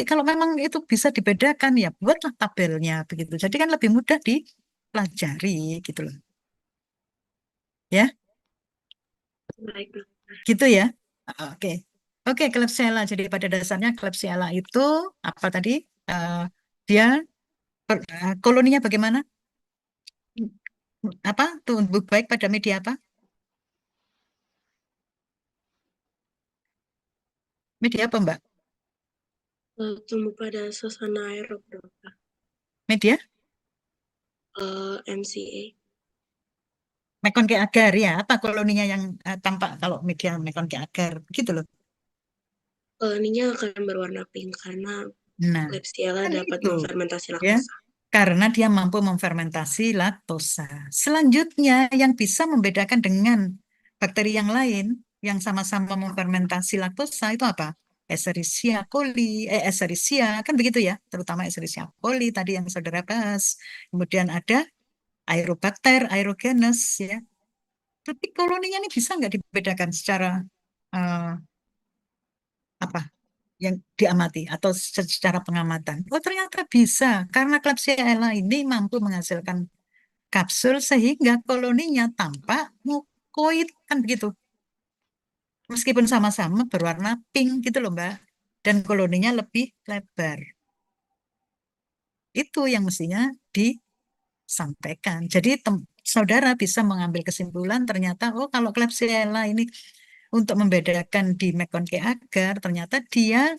kalau memang itu bisa dibedakan ya buatlah tabelnya begitu. Jadi kan lebih mudah dipelajari gitu loh. Ya, Baik, gitu ya. Oke. Oke, Klebsiella. Jadi pada dasarnya Klebsiella itu apa tadi? Dia koloninya bagaimana? Apa? Tumbuh baik pada media apa? Media apa, Mbak? tumbuh pada suasana aerob, Dokter. Media? MCA. Mekon agar ya. Apa koloninya yang tampak kalau media mekon agar? Gitu loh. Koloninya akan berwarna pink karena Nah, Klebsiella kan dapat itu. memfermentasi Ya. laktosa. Karena dia mampu memfermentasi laktosa. Selanjutnya yang bisa membedakan dengan bakteri yang lain yang sama-sama memfermentasi laktosa itu apa? Escherichia coli, Escherichia kan begitu ya, terutama Escherichia coli tadi yang saudara bahas. Kemudian ada Aerobacter, aerogenes ya. Tapi koloninya ini bisa nggak dibedakan secara eh, apa? Yang diamati atau secara pengamatan. Oh ternyata bisa karena Klebsiella ini mampu menghasilkan kapsul sehingga koloninya tampak mukoid kan begitu. Meskipun sama-sama berwarna pink gitu loh Mbak. Dan koloninya lebih lebar. Itu yang mestinya disampaikan. Jadi saudara bisa mengambil kesimpulan ternyata oh kalau Klebsiella ini untuk membedakan di McConkie agar ternyata dia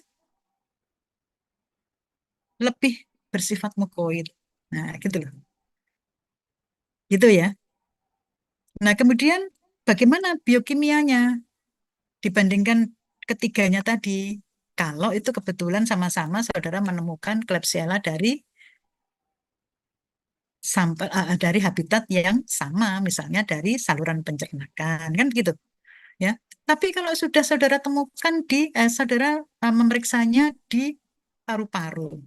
lebih bersifat mukoid. Nah, gitu loh. Gitu ya. Nah, kemudian bagaimana biokimianya dibandingkan ketiganya tadi? Kalau itu kebetulan sama-sama saudara menemukan Klebsiella dari sampel dari habitat yang sama, misalnya dari saluran pencernakan, kan gitu ya. Tapi kalau sudah saudara temukan saudara memeriksanya di paru-paru,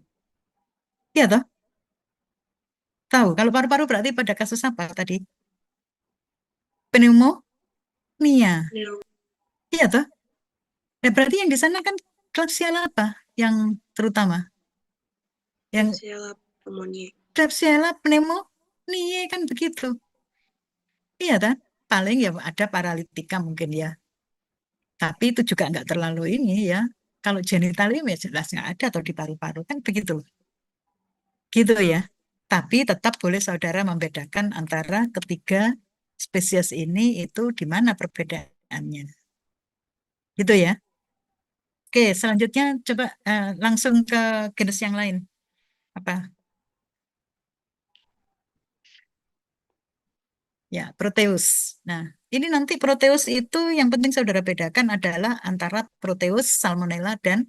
ya toh? Tahu? Kalau paru-paru berarti pada kasus apa tadi? Pneumonia, iya toh? Ya, berarti yang di sana kan Klebsiella apa yang terutama? Yang Klebsiella pneumoniae. Klebsiella pneumoniae kan begitu. Iya kan? Paling ya ada paralitika mungkin ya. Tapi itu juga nggak terlalu ini ya. Kalau genitalium ya jelas nggak ada atau di paru-paru kan begitu loh. Gitu ya. Tapi tetap boleh saudara membedakan antara ketiga spesies ini itu di mana perbedaannya. Gitu ya. Oke, selanjutnya coba langsung ke genus yang lain. Apa? Ya, Proteus. Nah, ini nanti Proteus itu yang penting saudara bedakan adalah antara Proteus, Salmonella, dan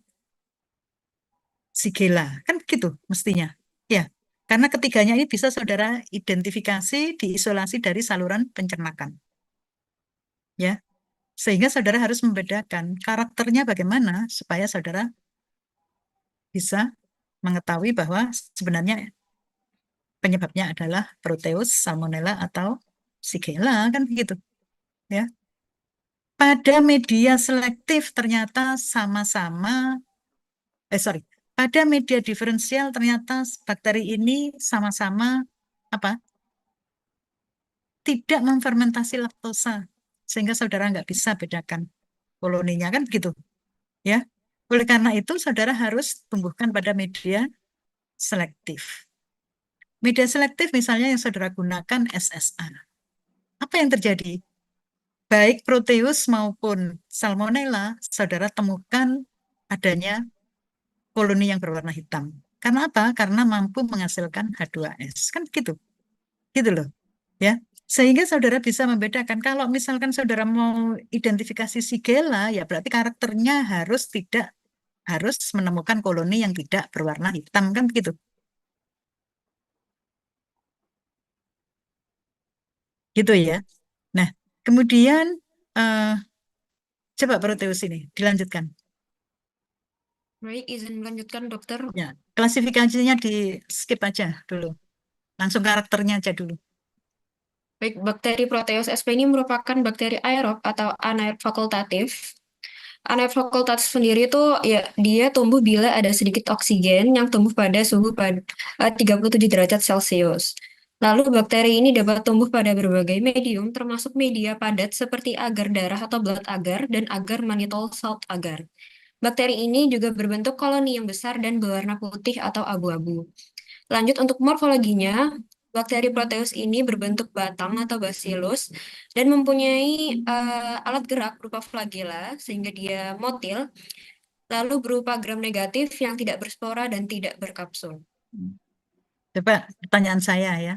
Shigella. Kan begitu mestinya. Ya, karena ketiganya ini bisa saudara identifikasi, diisolasi dari saluran pencernakan. Ya, Sehingga saudara harus membedakan karakternya bagaimana supaya saudara bisa mengetahui bahwa sebenarnya penyebabnya adalah Proteus, Salmonella, atau Shigella, kan begitu. Ya. Pada media selektif ternyata sama-sama, pada media diferensial ternyata bakteri ini sama-sama apa? Tidak memfermentasi laktosa, sehingga saudara nggak bisa bedakan koloninya, kan begitu. Ya. Oleh karena itu, saudara harus tumbuhkan pada media selektif. Media selektif misalnya yang saudara gunakan SSA. Apa yang terjadi? Baik Proteus maupun Salmonella, saudara temukan adanya koloni yang berwarna hitam. Karena apa? Karena mampu menghasilkan H2S. Kan gitu. Gitu loh. Ya. Sehingga saudara bisa membedakan. Kalau misalkan saudara mau identifikasi Shigella, ya berarti karakternya harus menemukan koloni yang tidak berwarna hitam. Kan begitu. Gitu ya. Nah, kemudian coba Proteus ini dilanjutkan. Baik, izin melanjutkan dokter. Ya, klasifikasinya di skip aja dulu. Langsung karakternya aja dulu. Baik, bakteri Proteus sp ini merupakan bakteri aerob atau anaerob fakultatif. Anaerob fakultatif sendiri itu ya dia tumbuh bila ada sedikit oksigen yang tumbuh pada suhu 37 derajat Celcius. Lalu bakteri ini dapat tumbuh pada berbagai medium termasuk media padat seperti agar darah atau blood agar dan agar mannitol salt agar. Bakteri ini juga berbentuk koloni yang besar dan berwarna putih atau abu-abu. Lanjut untuk morfologinya, bakteri Proteus ini berbentuk batang atau bacillus dan mempunyai alat gerak berupa flagela sehingga dia motil, lalu berupa gram negatif yang tidak berspora dan tidak berkapsul. Coba pertanyaan saya ya.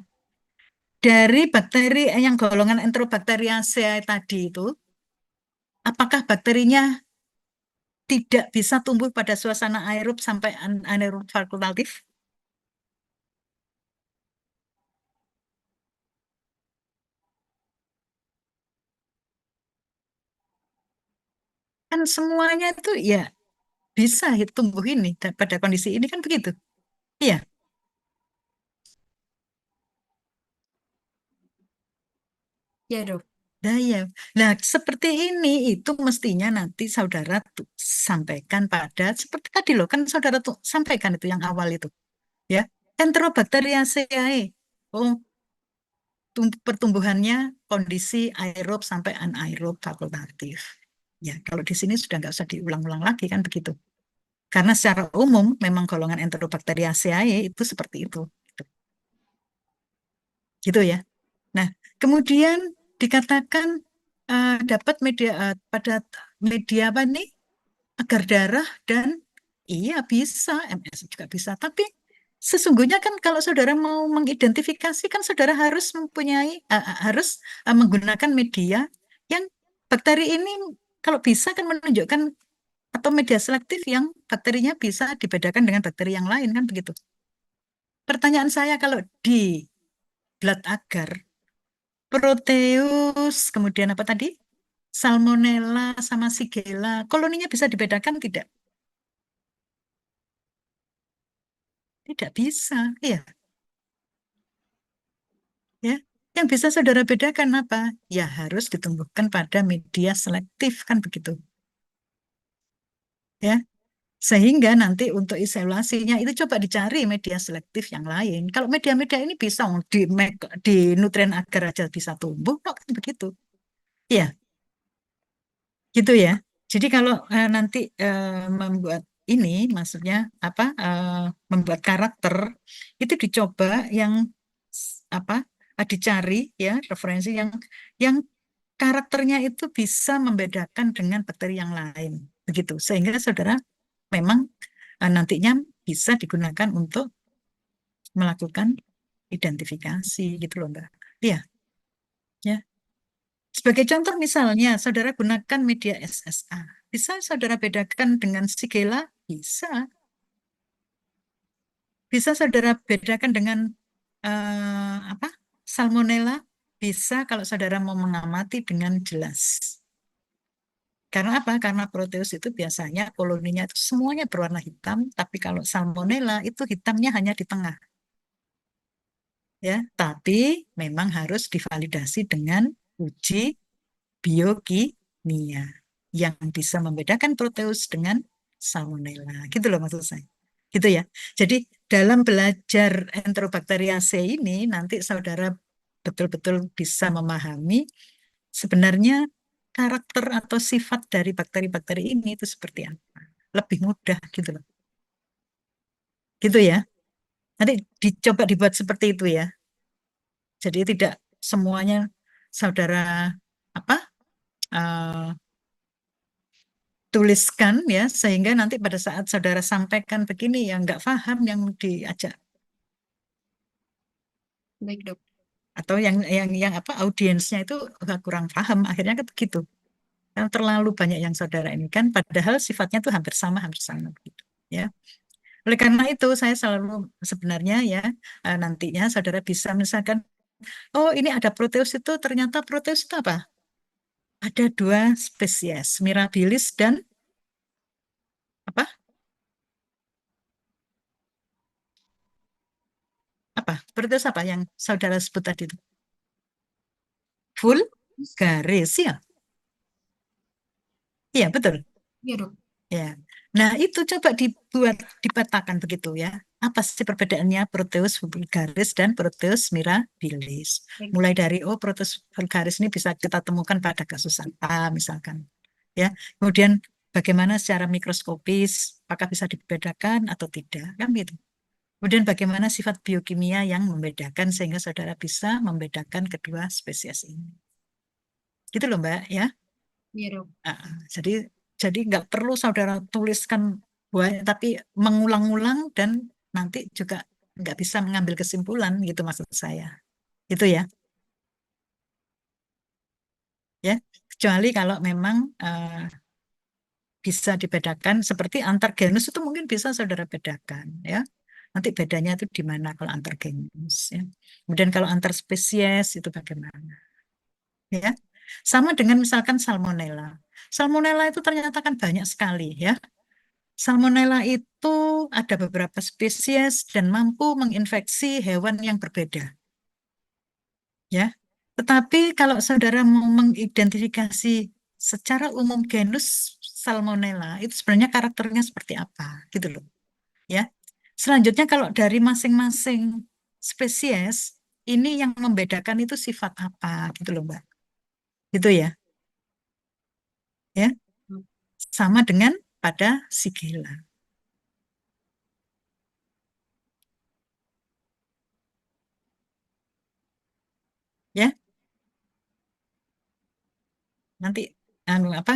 Dari bakteri yang golongan Enterobacteriaceae tadi itu, apakah bakterinya tidak bisa tumbuh pada suasana aerob sampai anaerob fakultatif? Kan semuanya itu ya bisa tumbuh ini pada kondisi ini, kan begitu. Iya. Ya, Dok. Nah, ya. Nah, seperti ini itu mestinya nanti saudara tuh sampaikan pada seperti tadi loh, kan saudara tuh sampaikan itu yang awal itu. Ya. Enterobacteriaceae. Oh, pertumbuhannya kondisi aerob sampai anaerob fakultatif. Ya, kalau di sini sudah nggak usah diulang-ulang lagi, kan begitu. Karena secara umum memang golongan Enterobacteriaceae itu seperti itu. Gitu ya. Nah, kemudian dikatakan dapat pada media apa nih? Agar darah dan iya bisa, MS juga bisa. Tapi sesungguhnya kan kalau saudara mau mengidentifikasi kan saudara harus menggunakan media yang bakteri ini kalau bisa kan menunjukkan atau media selektif yang bakterinya bisa dibedakan dengan bakteri yang lain, kan begitu. Pertanyaan saya, kalau di blood agar Proteus, kemudian apa tadi? Salmonella sama Shigella, koloninya bisa dibedakan tidak? Tidak bisa, iya. Ya, yang bisa saudara bedakan apa? Ya harus ditumbuhkan pada media selektif, kan begitu. Ya, sehingga nanti untuk isolasinya itu coba dicari media selektif yang lain. Kalau media-media ini bisa di nutrien agar aja bisa tumbuh, kok kan begitu. Ya, gitu ya. Jadi kalau nanti membuat ini, maksudnya apa? Membuat karakter itu dicoba yang apa? Dicari ya referensi yang karakternya itu bisa membedakan dengan bakteri yang lain, begitu. Sehingga saudara memang nantinya bisa digunakan untuk melakukan identifikasi, gitu loh, Mbak. Iya, ya. Sebagai contoh misalnya, saudara gunakan media SSA. Bisa saudara bedakan dengan Shigella? Bisa. Bisa saudara bedakan dengan apa? Salmonella? Bisa kalau saudara mau mengamati dengan jelas. Karena apa? Karena Proteus itu biasanya koloninya itu semuanya berwarna hitam, tapi kalau Salmonella itu hitamnya hanya di tengah. Ya, tapi memang harus divalidasi dengan uji biokimia yang bisa membedakan Proteus dengan Salmonella. Gitu loh maksud saya. Gitu ya. Jadi dalam belajar Enterobacteriaceae ini nanti saudara betul-betul bisa memahami sebenarnya karakter atau sifat dari bakteri-bakteri ini itu seperti apa. Lebih mudah gitu loh. Gitu ya. Nanti dicoba dibuat seperti itu ya. Jadi tidak semuanya saudara apa tuliskan ya, sehingga nanti pada saat saudara sampaikan begini yang nggak paham yang diajak Baik, Dok. atau yang apa audiensnya itu kurang paham, akhirnya kan begitu. Karena terlalu banyak yang saudara ini kan, padahal sifatnya tuh hampir sama gitu ya. Oleh karena itu saya selalu sebenarnya ya nantinya saudara bisa misalkan, oh ini ada Proteus itu ternyata Proteus itu apa? Ada 2 spesies, Mirabilis dan apa? Apa? Proteus apa yang saudara sebut tadi itu? Vulgaris ya. Iya, betul. Iya, Dok. Ya. Nah, itu coba dipetakan begitu ya. Apa sih perbedaannya Proteus vulgaris dan Proteus mirabilis? Baik. Mulai dari Proteus vulgaris ini bisa kita temukan pada kasus apa misalkan. Ya. Kemudian bagaimana secara mikroskopis apakah bisa dibedakan atau tidak kan gitu. Kemudian bagaimana sifat biokimia yang membedakan sehingga saudara bisa membedakan kedua spesies ini. Gitu loh Mbak ya. Iya, Dok. Jadi nggak perlu saudara tuliskan banyak, tapi mengulang-ulang dan nanti juga nggak bisa mengambil kesimpulan gitu maksud saya. Itu ya. Ya, kecuali kalau memang bisa dibedakan seperti antar genus itu mungkin bisa saudara bedakan ya. Nanti bedanya itu di mana kalau antar genus ya. Kemudian kalau antar spesies itu bagaimana? Ya. Sama dengan misalkan Salmonella. Salmonella itu ternyata kan banyak sekali ya. Salmonella itu ada beberapa spesies dan mampu menginfeksi hewan yang berbeda. Ya. Tetapi kalau saudara mau mengidentifikasi secara umum genus Salmonella itu sebenarnya karakternya seperti apa gitu loh. Ya. Selanjutnya kalau dari masing-masing spesies ini yang membedakan itu sifat apa gitu loh, Mbak. Gitu ya. Ya. Sama dengan pada Shigella. Ya. Nanti apa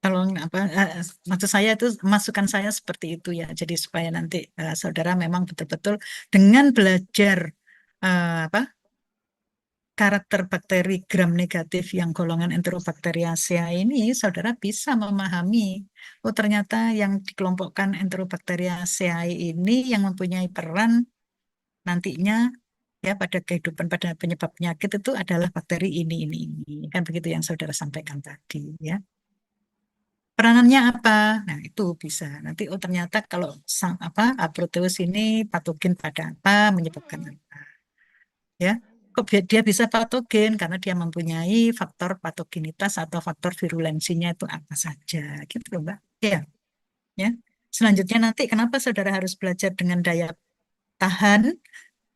kalau apa maksud saya itu masukan saya seperti itu ya. Jadi supaya nanti saudara memang betul-betul dengan belajar apa karakter bakteri gram negatif yang golongan Enterobacteriaceae ini saudara bisa memahami oh ternyata yang dikelompokkan Enterobacteriaceae ini yang mempunyai peran nantinya ya pada kehidupan pada penyebab penyakit itu adalah bakteri ini kan begitu yang saudara sampaikan tadi ya. Peranannya apa? Nah, itu bisa. Nanti oh ternyata kalau Proteus ini patogen pada apa, menyebabkan apa. Ya. Kok dia bisa patogen karena dia mempunyai faktor patogenitas atau faktor virulensinya itu apa saja gitu loh, Mbak. Ya. Ya. Selanjutnya nanti kenapa saudara harus belajar dengan daya tahan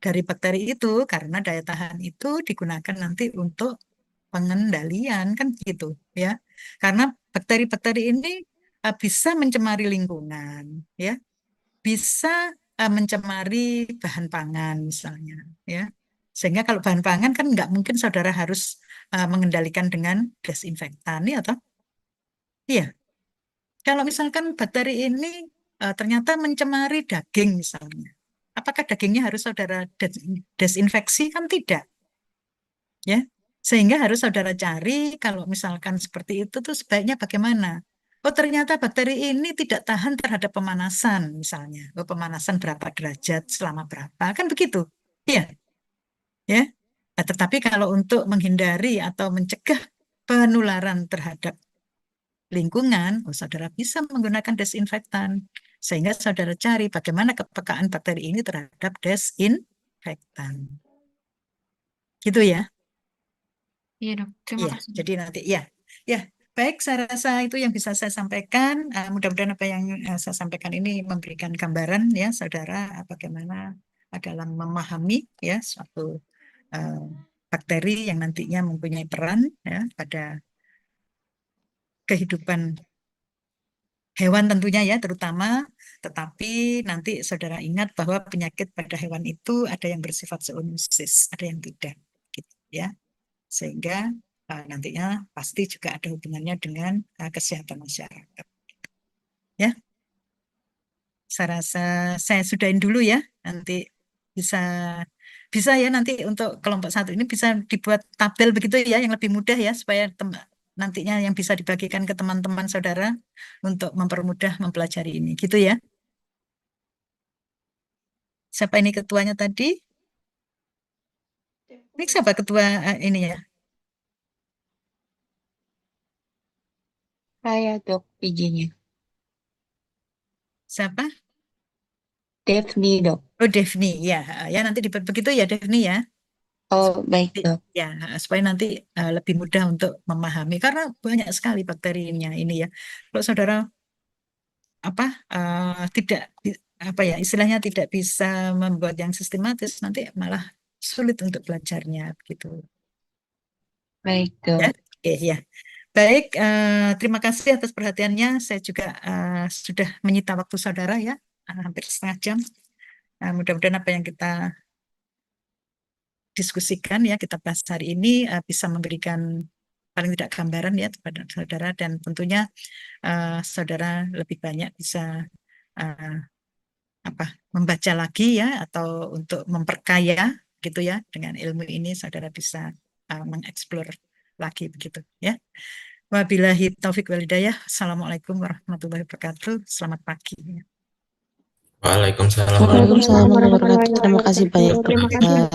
dari bakteri itu karena daya tahan itu digunakan nanti untuk pengendalian kan gitu ya. Karena bakteri-bakteri ini bisa mencemari lingkungan ya. Bisa mencemari bahan pangan misalnya ya. Sehingga kalau bahan pangan kan nggak mungkin saudara harus mengendalikan dengan desinfektan ya atau iya. Kalau misalkan bakteri ini ternyata mencemari daging misalnya. Apakah dagingnya harus saudara desinfeksi? Kan tidak. Ya, sehingga harus saudara cari kalau misalkan seperti itu tuh sebaiknya bagaimana? Oh, ternyata bakteri ini tidak tahan terhadap pemanasan misalnya. Oh, pemanasan berapa derajat selama berapa? Kan begitu. Iya. Ya. Nah, tetapi kalau untuk menghindari atau mencegah penularan terhadap lingkungan, saudara bisa menggunakan desinfektan. Sehingga saudara cari bagaimana kepekaan bakteri ini terhadap desinfektan. Gitu ya. Iya dok, terima Iya, kasih. jadi nanti ya baik, saya rasa itu yang bisa saya sampaikan. Mudah-mudahan apa yang saya sampaikan ini memberikan gambaran ya saudara bagaimana dalam memahami ya suatu bakteri yang nantinya mempunyai peran ya pada kehidupan hewan tentunya ya terutama, tetapi nanti saudara ingat bahwa penyakit pada hewan itu ada yang bersifat zoonosis, ada yang tidak gitu ya. Sehingga nantinya pasti juga ada hubungannya dengan kesehatan masyarakat. Ya, saya rasa saya sudahin dulu ya. Nanti bisa ya nanti untuk kelompok 1 ini bisa dibuat tabel begitu ya yang lebih mudah ya supaya nantinya yang bisa dibagikan ke teman-teman saudara untuk mempermudah mempelajari ini, gitu ya. Siapa ini ketuanya tadi? Ini siapa ketua ini ya? Saya dok izinnya. Siapa? Devni dok. Oh, Devni ya. Ya nanti dibuat begitu ya Devni ya. Oh baik dok. Ya, supaya nanti lebih mudah untuk memahami karena banyak sekali bakterinya ini ya. Kalau saudara tidak ya istilahnya tidak bisa membuat yang sistematis nanti malah sulit untuk belajarnya gitu. Baik Ya, dok. oke ya. Baik, terima kasih atas perhatiannya. Saya juga sudah menyita waktu saudara ya, hampir setengah jam. Mudah-mudahan apa yang kita diskusikan ya, kita bahas hari ini bisa memberikan paling tidak gambaran ya kepada saudara dan tentunya saudara lebih banyak bisa membaca lagi ya atau untuk memperkaya gitu ya dengan ilmu ini saudara bisa mengeksplor lagi begitu ya. Wabillahi taufik wal hidayah. Assalamualaikum warahmatullahi wabarakatuh. Selamat pagi. Waalaikumsalam. Waalaikumsalam warahmatullahi wabarakatuh. Terima kasih banyak. Terima kasih.